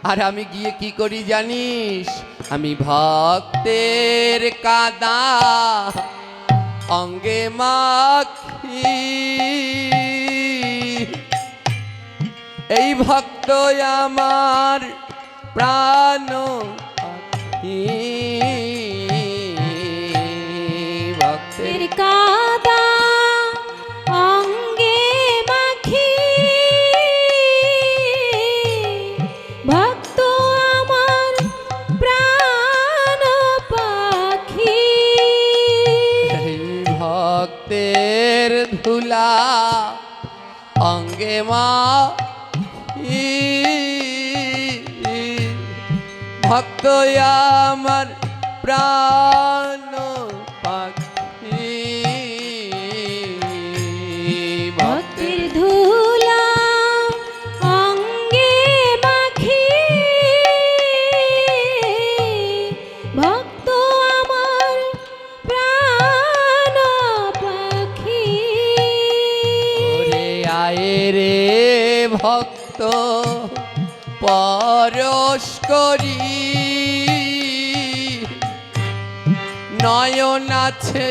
আর আমি গিয়ে কি করি জানিস? আমি ভক্তের কাদা অঙ্গে মাখি, এই ভক্ত আমার প্রাণ পাখি। ভক্তের ভক্তের কাদা অঙ্গে মাখি, ভক্ত আমার প্রাণ পাখি। এই ভক্তের ধুলা অঙ্গে মাখি, ভক্ত আমার প্রাণ পাখি। ভক্তের ধুলা অঙ্গে মাখি, ভক্ত আমার প্রাণ পাখি। ওরে আয়ে রে ভক্ত পরশ করি, নয়ন আছে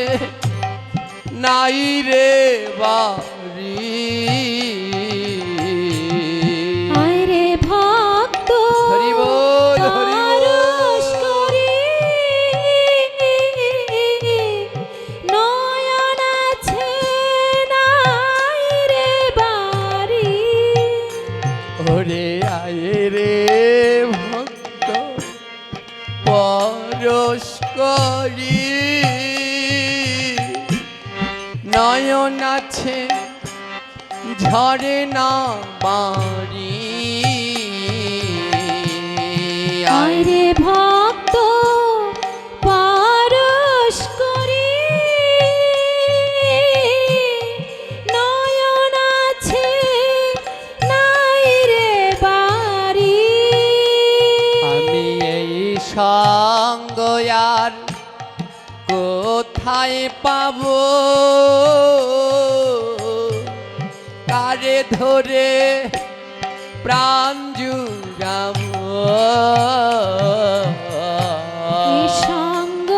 নাই রে বাড়ি। আয় রে ভক্ত হরি বল, হরি বল। পরশ করি, নয়ন আছে নাই রে বাড়ি। ওরে আয়ে রে ভক্ত পরশ করি, নয়ন আছে ঝরে না বাড়ি। আয় রে ভক্ত পরশ করি, নয়ন আছে নাই রে বাড়ি। আমি এই সঙ্গ আর কোথায় পাবো, কারে ধরে প্রাণ জুড়াবো। এই সঙ্গ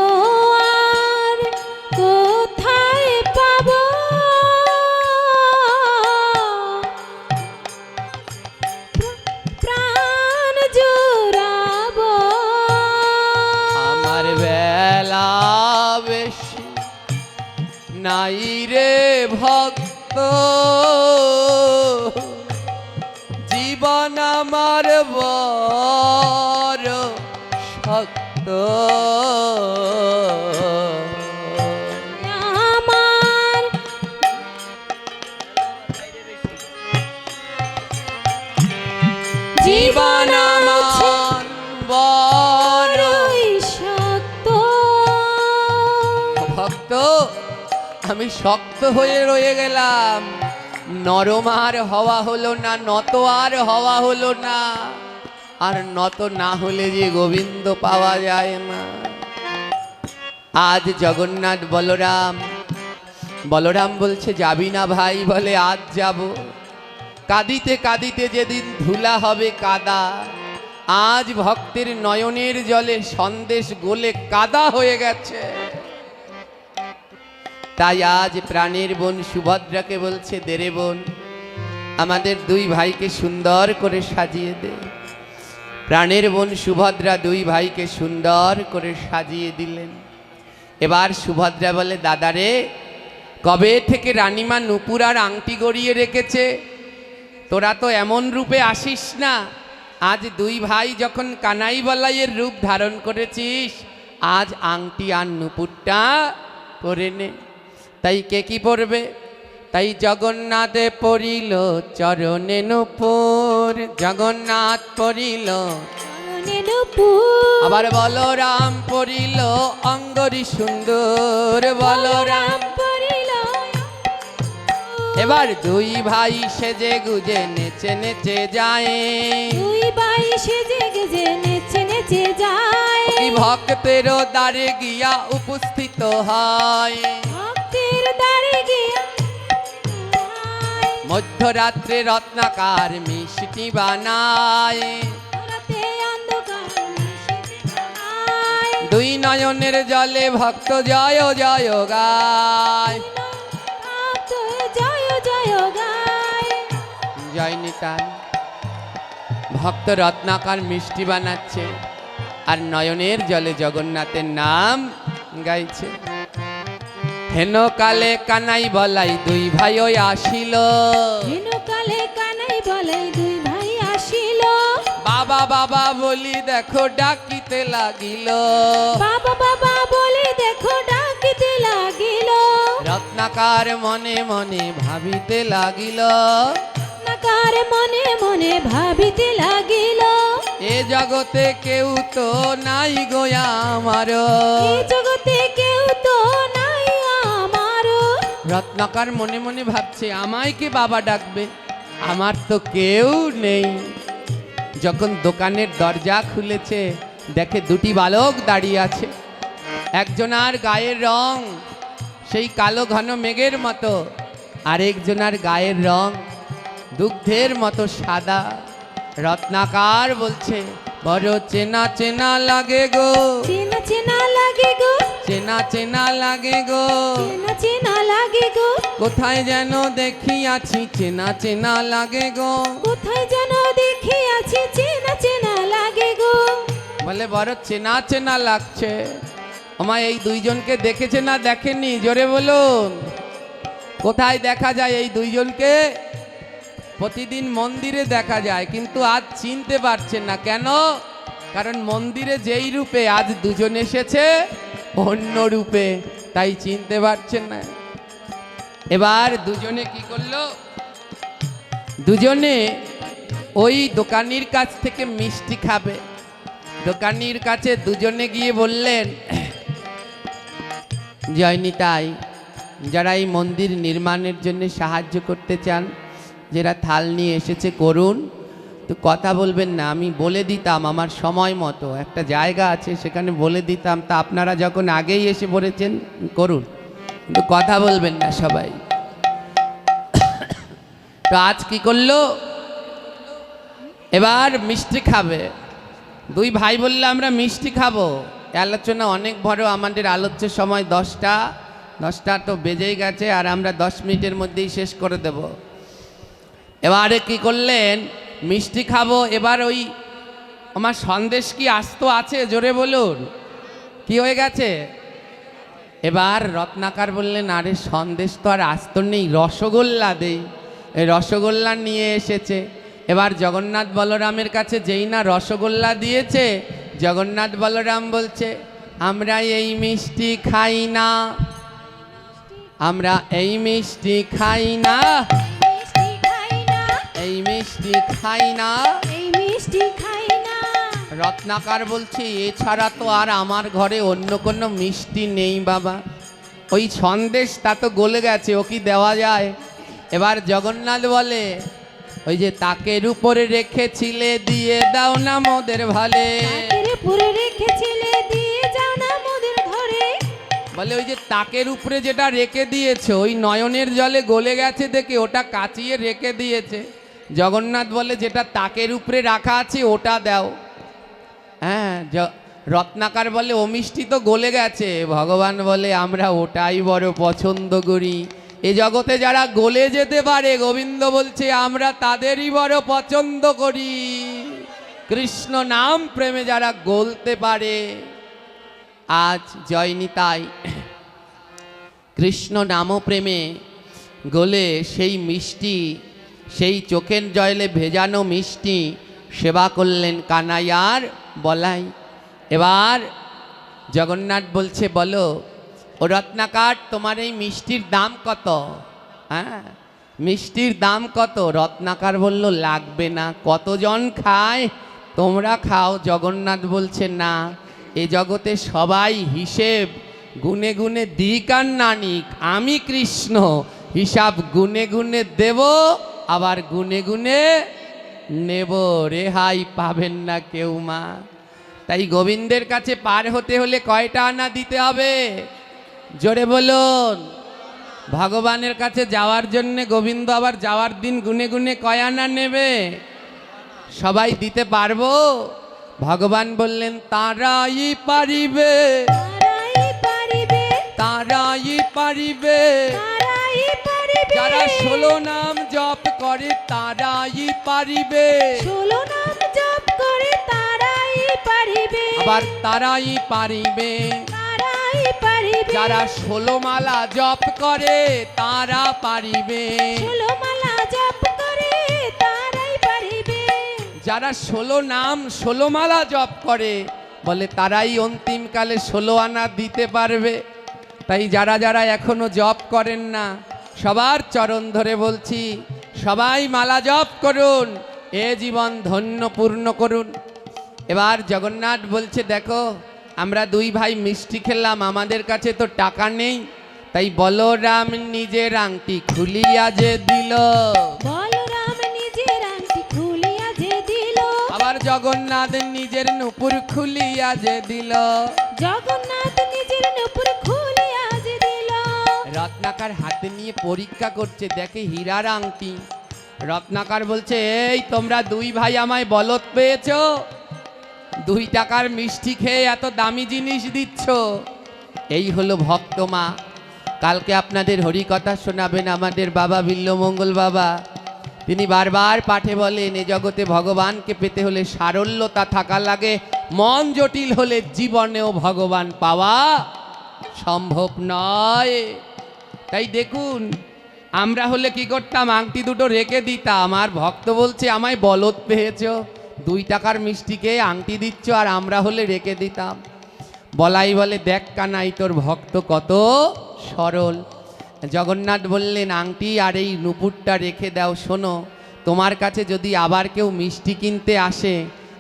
আর কোথায় পাবো, প্রাণ জুড়াবো। আমার বেলা বেশি নাই রে ভক্ত, জীবন আমার বড় শক্ত। আমার জীবন আমার বড় বড়ই শক্ত। ভক্ত, আমি শক্ত হয়ে রয়ে গেলাম, নরম আর হওয়া হলো না, নত আর হওয়া হলো না। আর নত না হলে যে গোবিন্দ পাওয়া যায় না। আজ জগন্নাথ বলরাম, বলরাম বলছে যাবি না ভাই? বলে আজ যাব। কাঁদিতে কাঁদিতে যেদিন ধুলা হবে কাদা, আজ ভক্তের নয়নের জলে সন্দেশ গলে কাদা হয়ে গেছে। তাই আজ প্রাণের বোন সুভদ্রাকে বলছে, দেরে বোন, আমাদের দুই ভাইকে সুন্দর করে সাজিয়ে দে। প্রাণের বোন সুভদ্রা দুই ভাইকে সুন্দর করে সাজিয়ে দিলেন। এবার সুভদ্রা বলে, দাদারে, কবে থেকে রানীমা নুপুর আর আংটি গড়িয়ে রেখেছে, তোরা তো এমন রূপে আসিস না, আজ দুই ভাই যখন কানাই বলাইয়ের রূপ ধারণ করেছিস, আজ আংটি আর নুপুরটা পরে নে। তাই কে কি পরবে? তাই জগন্নাথে পরিল চরণে নুপুর, জগন্নাথ পরিল। আবার বলরাম পরিল অঙ্গরি সুন্দর, বলরাম। এবার দুই ভাই সেজে গুজে নেচে নেচে যায়, দুই ভাই সেজে গুজে নেচে নেচে যায়। কি ভক্তের দ্বারে গিয়া উপস্থিত হয়, ভক্তের দ্বারে গিয়া মধ্যরাত্রে রত্নাকার মিষ্টি বানায়, রাতে অন্ধকার মিষ্টি বানায়। দুই নয়নের জলে ভক্ত জয় জয় গায়, ভক্ত জয় জয় গায়। জয় নিতাই। ভক্ত রত্নাকার মিষ্টি বানাচ্ছে আর নয়নের জলে জগন্নাথের নাম গাইছে। হেন কালে কানাই বলাই দুই ভাই ওই আসিল, হেন কালে কানাই বলে দুই ভাই আসিল। বাবা বাবা বলি দেখো ডাকিতে লাগিল, বাবা বাবা বলে দেখো ডাকিতে লাগিল। রত্নাকার মনে মনে ভাবিতে লাগিল, নাকার মনে মনে ভাবিতে লাগিল। এ জগতে কেউ তো নাই গো আমার, এই জগতে কেউ তো নাই আমার। রত্নাকার মনে মনে ভাবছে আমায় কে বাবা ডাকবে, আমার তো কেউ নেই। যখন দোকানের দরজা খুলেছে দেখে দুটি বালক দাঁড়িয়ে আছে, একজনার গায়ের রং সেই কালো ঘন মেঘের মতো, আরেকজনার গায়ের রং দুগ্ধের মতো সাদা। রত্নাকার বলছে বড় চেনা চেনা লাগে গো, চেনা চেনা লাগে গো, চেনা চেনা লাগে গো, চেনা চেনা লাগে গো। কোথায় যেন দেখিয়াছি চেনা চেনা লাগে গো। কোথায় যেন দেখিয়াছি চেনা চেনা লাগে গো। বলে বড় চেনা চেনা লাগছে। আমায় এই দুইজনকে দেখেছে না দেখেনি? জোরে বলুন। কোথায় দেখা যায় এই দুইজনকে? প্রতিদিন মন্দিরে দেখা যায়, কিন্তু আজ চিনতে পারছেন না। কেন? কারণ মন্দিরে যেই রূপে আজ দুজন এসেছে অন্য রূপে, তাই চিনতে পারছেন না। এবার দুজনে কি করলো? দুজনে ওই দোকানির কাছ থেকে মিষ্টি খাবে। দোকানির কাছে দুজনে গিয়ে বললেন, জয় নিতাই, যারা এই মন্দির নির্মাণের জন্য সাহায্য করতে চান, যারা থাল নিয়ে এসেছে করুন, তো কথা বলবেন না। আমি বলে দিতাম আমার সময় মতো, একটা জায়গা আছে সেখানে বলে দিতাম, তা আপনারা যখন আগেই এসে পড়েছেন করুন, কিন্তু কথা বলবেন না সবাই। তো আজ কি করলো? এবার মিষ্টি খাবে। দুই ভাই বললে আমরা মিষ্টি খাবো। আলোচনা অনেক বড়, আমাদের আলোচ্য সময় 10টা তো বেজেই গেছে, আর আমরা 10 মিনিটের মধ্যেই শেষ করে দেব। এবারে কি করলেন? মিষ্টি খাবো। এবার ওই আমার সন্দেশ কি আস্ত আছে? জোরে বলুন। কি হয়ে গেছে? এবার রত্নাকার বললেন, আরে সন্দেশ তো আর আস্ত নেই, রসগোল্লা দেই। এই রসগোল্লা নিয়ে এসেছে। এবার জগন্নাথ বলরামের কাছে যেই না রসগোল্লা দিয়েছে, জগন্নাথ বলরাম বলছে, আমরা এই মিষ্টি খাই না, আমরা এই মিষ্টি খাই না, মিষ্টি খাই না, এই মিষ্টি খাই না, এই মিষ্টি খাই না। রত্নাকার বলছে, এছাড়া তো আর আমার ঘরে অন্য কোনো মিষ্টি নেই বাবা। ওই সন্দেশ তা তো গলে গেছে, ও কি দেওয়া যায়? এবার জগন্নাথ বলে, ওই যে তাকের উপরে রেখেছিলে দিয়ে দাও না মোদের ভালে। তাকের উপরে রেখেছিলে দিয়ে যাও না মোদের ঘরে। বলে ওই যে তাকের উপরে যেটা রেখে দিয়েছে, ওই নয়নের জলে গলে গেছে দেখে ওটা কাচিয়ে রেখে দিয়েছে। জগন্নাথ বলে, যেটা তাকের উপরে রাখা আছে ওটা দাও। হ্যাঁ, রত্নাকার বলে, ও মিষ্টি তো গলে গেছে। ভগবান বলে, আমরা ওটাই বড় পছন্দ করি। এ জগতে যারা গলে যেতে পারে, গোবিন্দ বলছে, আমরা তাদেরই বড় পছন্দ করি। কৃষ্ণ নাম প্রেমে যারা গলতে পারে। আজ জয় নিতাই, কৃষ্ণ নাম প্রেমে গলে সেই মিষ্টি, সেই চোখের জলে ভেজানো মিষ্টি সেবা করলেন কানাইয়ার বলাই। এবার জগন্নাথ বলছে, বলো ও রত্নাকার, তোমার এই মিষ্টির দাম কত? হ্যাঁ, মিষ্টির দাম কত? রত্নাকার বলল, লাগবে না, কতজন খায়? তোমরা খাও। জগন্নাথ বলছে, না, এ জগতে সবাই হিসেব গুনে গুনে দিক আর না নিক, আমি কৃষ্ণ হিসাব গুনে গুনে দেব, আবার গুনে গুনে নেব, রেহাই পাবেন না কেউ মা। তাই গোবিন্দের কাছে পার হতে হলে কয়টা আনা দিতে হবে? জোরে বলুন। ভগবানের কাছে যাওয়ার জন্য গোবিন্দ আবার যাওয়ার দিন গুনে গুনে কয় আনা নেবে? সবাই দিতে পারবো? ভগবান বললেন, তারাই পারিবে, তারাই পারিবে, তারাই পারিবে, তারাই পারিবে, যারা 16 নাম জপ করে তারাই পারিবে। 16 নাম জপ করে তারাই পারিবে, আবার তারাই পারিবে, তারাই পারিবে, যারা 16 মালা জপ করে তারা পারিবে। 16 মালা জপ করে তারাই পারিবে, যারা 16 নাম 16 মালা জপ করে বলে তারাই অন্তিমকালে 16 আনা দিতে পারবে। তাই যারা যারা এখনো জপ করেন না, সবার চরণ ধরে বলছি, সবাই মালা জপ করুন, এ জীবন ধন্য পূর্ণ করুন। এবার জগন্নাথ বলছে, দেখো আমরা দুই ভাই মিষ্টি খেলাম, আমাদের কাছে তো টাকা নেই, তাই বলরাম নিজের আংটি খুলিয়া যে দিল। বলরাম নিজের আংটি খুলিয়া যে দিল, আবার জগন্নাথ নিজের নূপুর খুলিয়া যে দিল। জগন্নাথ নিজের নূপুর খুলিয়া যে দিল। রত্নাকার হাতে নিয়ে পরীক্ষা করছে, দেখে হীরার আংটি। রত্নাকার বলছে, এই তোমরা দুই ভাই আমায় বলদ পেয়েছো? 2 টাকার মিষ্টি খেয়ে এত দামি জিনিস দিচ্ছ? এই হলো ভক্ত মা। কালকে আপনাদের হরিকথা শোনাবেন আমাদের বাবা বিল্লমঙ্গল বাবা। তিনি বারবার পাঠে বলেন, এ জগতে ভগবানকে পেতে হলে সারল্যতা থাকা লাগে, মন জটিল হলে জীবনেও ভগবান পাওয়া সম্ভব নয়। তাই দেখুন, আমরা হলে কি করতাম? আংটি দুটো রেখে দিতাম, আর ভক্ত বলছে আমায় বলদ পেয়েছ, 2 টাকার মিষ্টিকে আংটি দিচ্ছ, আর আমরা হলে রেখে দিতাম। বলাই বলে, দেখ কানাই তোর ভক্ত কত সরল। জগন্নাথ বললেন, আংটি আর এই নুপুরটা রেখে দাও। শোনো, তোমার কাছে যদি আবার কেউ মিষ্টি কিনতে আসে,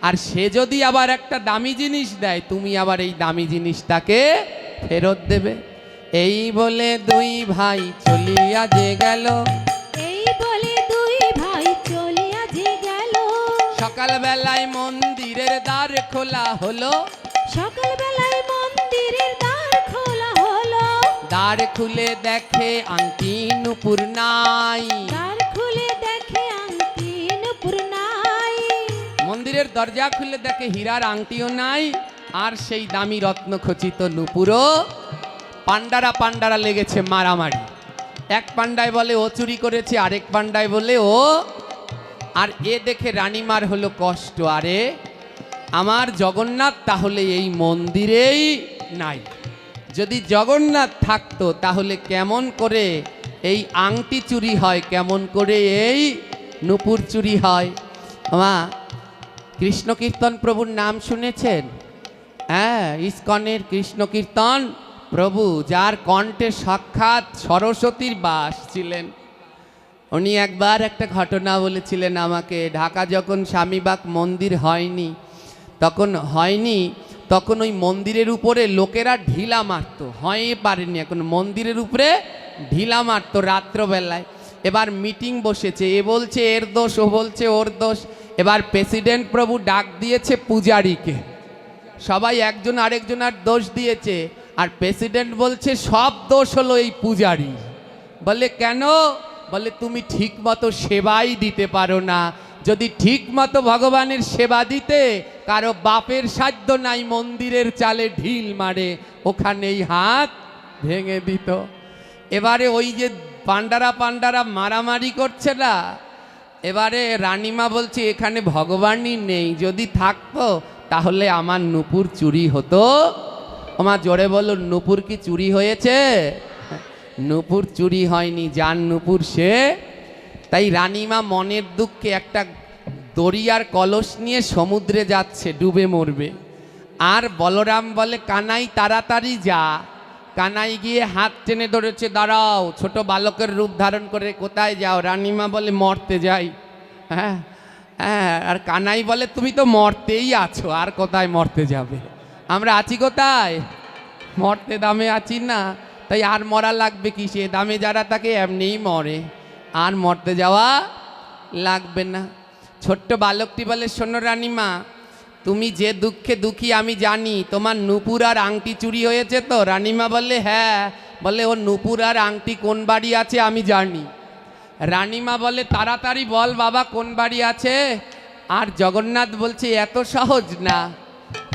আর সে যদি আবার একটা দামি জিনিস দেয়, তুমি আবার এই দামি জিনিসটাকে ফেরত দেবে। এই বলে 2 ভাই চলিয়া যে গেল, এই বলে 2 ভাই চলিয়া যে গেল। সকালবেলায় মন্দিরের দ্বার খোলা হলো, সকালবেলায় মন্দিরের দ্বার খোলা হলো, দ্বার খুলে দেখে আংটি নুপুর নাই। দ্বার খুলে দেখে আংটি নূপুর নাই। মন্দিরের দরজা খুলে দেখে হীরার আংটিও নাই, আর সেই দামি রত্নখচিত নুপুরও। পান্ডারা পান্ডারা লেগেছে মারামারি। এক পান্ডায় বলে ও চুরি করেছে, আরেক পান্ডায় বলে ও। আর এ দেখে রানীমার হলো কষ্ট, আরে আমার জগন্নাথ তাহলে এই মন্দিরেই নাই। যদি জগন্নাথ থাকতো তাহলে কেমন করে এই আংটি চুরি হয়, কেমন করে এই নুপুর চুরি হয়। মা, কৃষ্ণ কীর্তন প্রভুর নাম শুনেছেন? হ্যাঁ, ইস্কনের কৃষ্ণ কীর্তন প্রভু, যার কণ্ঠে সাক্ষাৎ সরস্বতীর বাস ছিলেন। উনি একবার একটা ঘটনা বলেছিলেন আমাকে। ঢাকা যখন স্বামীবাগ মন্দির হয়নি, তখন ওই মন্দিরের উপরে লোকেরা ঢিলা মারত, হয়ে পারেনি এখন, মন্দিরের উপরে ঢিলা মারত রাত্রবেলায়। এবার মিটিং বসেছে, এ বলছে এর দোষ, ও বলছে ওর দোষ। এবার প্রেসিডেন্ট প্রভু ডাক দিয়েছে পূজারীকে, সবাই একজন আরেকজনের দোষ দিয়েছে, আর প্রেসিডেন্ট বলছে সব দোষ হলো এই পূজারী। বলে কেন? বলে তুমি ঠিক মতো সেবাই দিতে পারো না। যদি ঠিক মতো ভগবানের সেবা দিতে, কারো বাপের সাধ্য নাই মন্দিরের চালে ঢিল মারে, ওখানেই হাত ভেঙে দিত। এবারে ওই যে পান্ডারা মারামারি করছে না, এবারে রানীমা বলছে এখানে ভগবানই নেই, যদি থাকতো তাহলে আমার নুপুর চুরি হতো। আমার জোরে বলুন, নুপুর কি চুরি হয়েছে? নুপুর চুরি হয়নি, যার নুপুর সে। তাই রানীমা মনের দুঃখে একটা দড়ি আর কলস নিয়ে সমুদ্রে যাচ্ছে, ডুবে মরবে। আর বলরাম বলে, কানাই তাড়াতাড়ি যা। কানাই গিয়ে হাত টেনে ধরেছে, দাঁড়াও। ছোট বালকের রূপ ধারণ করে, কোথায় যাও? রানীমা বলে, মরতে যাই। হ্যাঁ হ্যাঁ, আর কানাই বলে, তুমি তো মরতেই আছো, আর কোথায় মরতে যাবে? আমরা আছি কোথায়? মরতে দামে আছি না, তাই আর মরা লাগবে কি? সে দামে যারা তাকে এমনিই মরে, আর মরতে যাওয়া লাগবে না। ছোট্ট বালকটি বলে, শোনো রানীমা, তুমি যে দুঃখে দুঃখী আমি জানি। তোমার নূপুর আর আংটি চুরি হয়েছে তো? রানীমা বলে, হ্যাঁ। বলে, ও নূপুর আর আংটি কোন বাড়ি আছে আমি জানি। রানীমা বলে, তাড়াতাড়ি বল বাবা, কোন বাড়ি আছে? আর জগন্নাথ বলছে, এত সহজ না,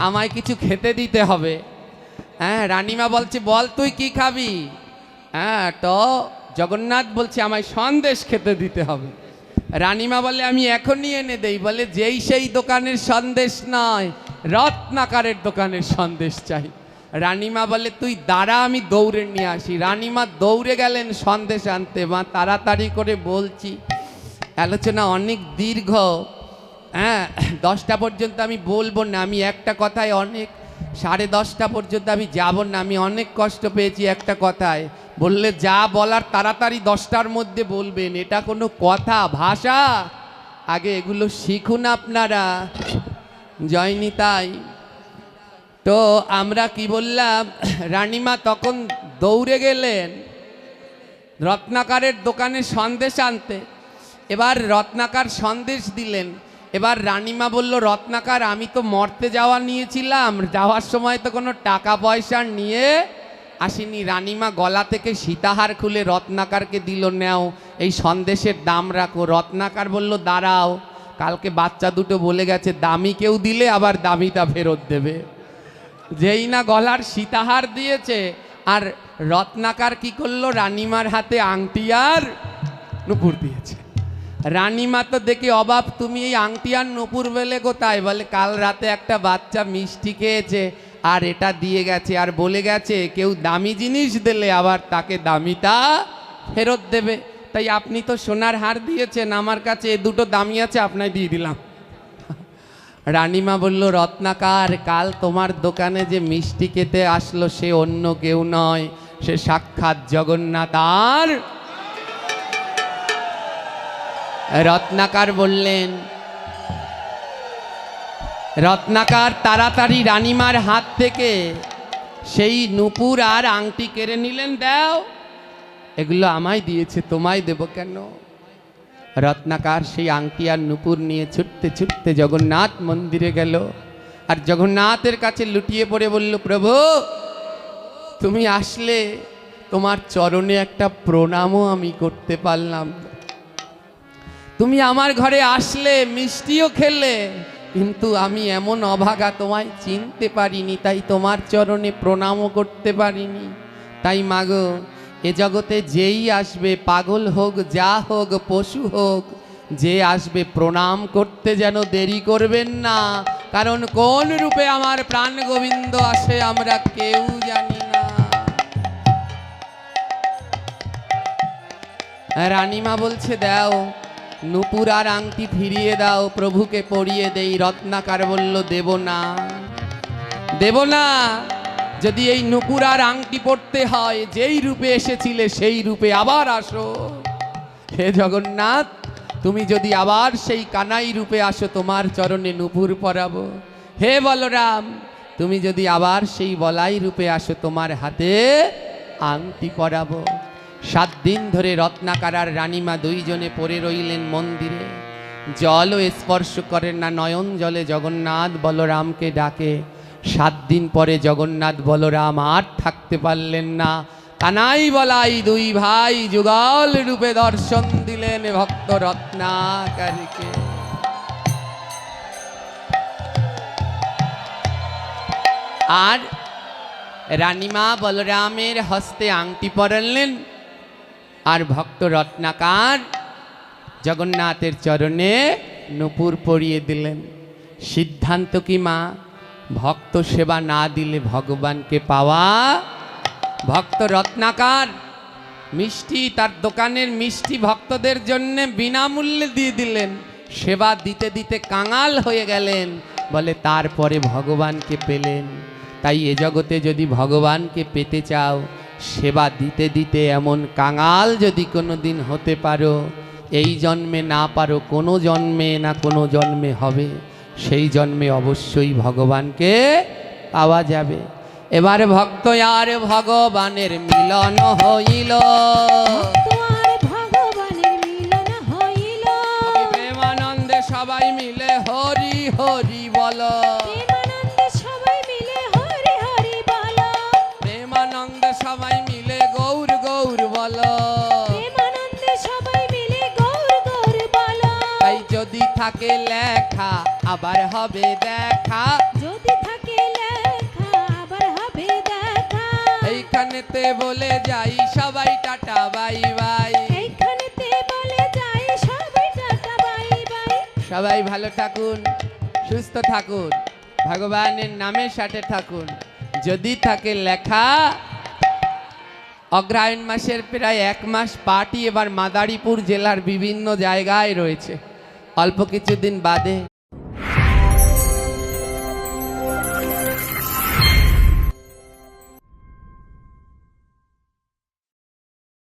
আমায় কিছু খেতে দিতে হবে। হ্যাঁ, রানীমা বলছে, বল তুই কি খাবি? হ্যাঁ, তো জগন্নাথ বলছে, আমায় সন্দেশ খেতে দিতে হবে। রানীমা বলে, আমি এখনই এনে দেই। বলে, যেই সেই দোকানের সন্দেশ নয়, রত্নাকারের দোকানের সন্দেশ চাই। রানীমা বলে, তুই দাঁড়া, আমি দৌড়ে নিয়ে আসি। রানীমা দৌড়ে গেলেন সন্দেশ আনতে। মা, তাড়াতাড়ি করে বলছি, আলোচনা অনেক দীর্ঘ। হ্যাঁ, 10টা পর্যন্ত আমি বলবো না। আমি একটা কথায় অনেক, 10:30 পর্যন্ত আমি যাব না। আমি অনেক কষ্ট পেয়েছি একটা কথায়। বললে যা বলার তাড়াতাড়ি 10টার মধ্যে বলবেন, এটা কোনো কথা, ভাষা? আগে এগুলো শিখুন আপনারা। জয়নি তাই তো আমরা কি বললাম, রানীমা তখন দৌড়ে গেলেন রত্নাকারের দোকানে সন্দেশ আনতে। এবার রত্নাকার সন্দেশ দিলেন। এবার রানীমা বলল, রত্নাকার, আমি তো মরতে যাওয়া নিয়েছিলাম, যাওয়ার সময় তো কোনো টাকা পয়সা নিয়ে আসিনি। রানীমা গলা থেকে সীতাহার খুলে রত্নাকারকে দিল, নেও, এই সন্দেশের দাম রাখো। রত্নাকার বলল, দাঁড়াও, কালকে বাচ্চা দুটো বলে গেছে, দামি কেউ দিলে আবার দামিটা ফেরত দেবে। যেই না গলার সীতাহার দিয়েছে, আর রত্নাকার কি করলো, রানীমার হাতে আংটি আর নুপুর দিয়েছে। রানীমা তো দেখে অবাক, তুমি এই আংটি আর নুপুর বেলে কোথায়? বলে, কাল রাতে একটা বাচ্চা মিষ্টি খেয়েছে আর এটা দিয়ে গেছে, আর বলে গেছে কেউ দামি জিনিস দিলে আবার তাকে দামিটা ফেরত দেবে। তাই আপনি তো সোনার হার দিয়েছেন, আমার কাছে এ দুটো দামি আছে, আপনায় দিয়ে দিলাম। রানীমা বলল, রত্নাকার, কাল তোমার দোকানে যে মিষ্টি খেতে আসলো সে অন্য কেউ নয়, সে সাক্ষাৎ জগন্নাথ। আর রত্নাকার বললেন, রত্নাকার তাড়াতাড়ি রানীমার হাত থেকে সেই নুপুর আর আংটি কেড়ে নিলেন। দাও, এগুলো আমায় দিয়েছে, তোমায় দেব কেন? রত্নাকার সেই আংটি আর নুপুর নিয়ে ছুটতে ছুটতে জগন্নাথ মন্দিরে গেল। আর জগন্নাথের কাছে লুটিয়ে পড়ে বলল, প্রভু, তুমি আসলে, তোমার চরণে একটা প্রণামও আমি করতে পারলাম। তুমি আমার ঘরে আসলে, মিষ্টিও খেলে, কিন্তু আমি এমন অভাগা, তোমায় চিনতে পারিনি, তাই তোমার চরণে প্রণামও করতে পারিনি। তাই মাগো, এ জগতে যেই আসবে, পাগল হোক, যা হোক, পশু হোক, যে আসবে, প্রণাম করতে যেন দেরি করবেন না, কারণ কোন রূপে আমার প্রাণ গোবিন্দ আসে আমরা কেউ জানি না। রানীমা বলছে, দাও, নুপুর আর আংটি ফিরিয়ে দাও, প্রভুকে পরিয়ে দেই। রত্নাকার বলল, দেব না, দেব না। যদি এই নুপুর আর আংটি পড়তে হয়, যেই রূপে এসেছিলে সেই রূপে আবার আসো। হে জগন্নাথ, তুমি যদি আবার সেই কানাই রূপে আসো, তোমার চরণে নুপুর পরাবো। হে বলরাম, তুমি যদি আবার সেই বলাই রূপে আসো, তোমার হাতে আংটি পরাবো। 7 দিন ধরে রত্নাকার আর রানীমা দুইজনে পড়ে রইলেন মন্দিরে। জলও স্পর্শ করেন না, নয়ন জলে জগন্নাথ বলরামকে ডাকে। 7 দিন পরে জগন্নাথ বলরাম আর থাকতে পারলেন না। কানাই বলাই দুই ভাই যুগল রূপে দর্শন দিলেন ভক্ত রত্নাকারীকে। আর রানীমা বলরামের হস্তে আংটি পরালেন, আর ভক্ত রত্নাকার জগন্নাথের চরণে নুপুর পরিয়ে দিলেন। সিদ্ধান্ত কি মা, ভক্ত সেবা না দিলে ভগবানকে পাওয়া। ভক্ত রত্নাকার মিষ্টি, তার দোকানের মিষ্টি ভক্তদের জন্য বিনামূল্যে দিয়ে দিলেন। সেবা দিতে দিতে কাঙাল হয়ে গেলেন, বলে তারপরে ভগবানকে পেলেন। তাই এ জগতে যদি ভগবানকে পেতে চাও, সেবা দিতে দিতে এমন কাঙাল যদি কোনো দিন হতে পারো, এই জন্মে না পারো কোনো জন্মে না কোনো জন্মে হবে, সেই জন্মে অবশ্যই ভগবানকে পাওয়া যাবে। এবার ভক্ত আর ভগবানের মিলন হইল, তোমার ভগবানের মিলন হইল। প্রেমানন্দে সবাই মিলে হরি হরি বল, প্রেমানন্দে সবাই মিলে হরি হরি বল, প্রেমানন্দে সবাই মিলে গৌর গৌর বল। প্রেমানন্দে সবাই মিলে গৌর গৌর বল। তাই যদি থাকে লেখা আবার হবে দেখা, যদি থাকে লেখা আবার হবে দেখা। এইখানেতে বলে যাই সবাই টাটা বাই বাই। এইখানেতে বলে যাই সবাই টাটা বাই বাই। সবাই ভালো থাকুন, সুস্থ থাকুন, ভগবানের নামের সাথে থাকুন। যদি থাকে লেখা, অগ্রহায়ণ মাসের প্রায় 1 মাস পার্টি এবার মাদারীপুর জেলার বিভিন্ন জায়গায় রয়েছে। অল্প কিছুদিন বাদে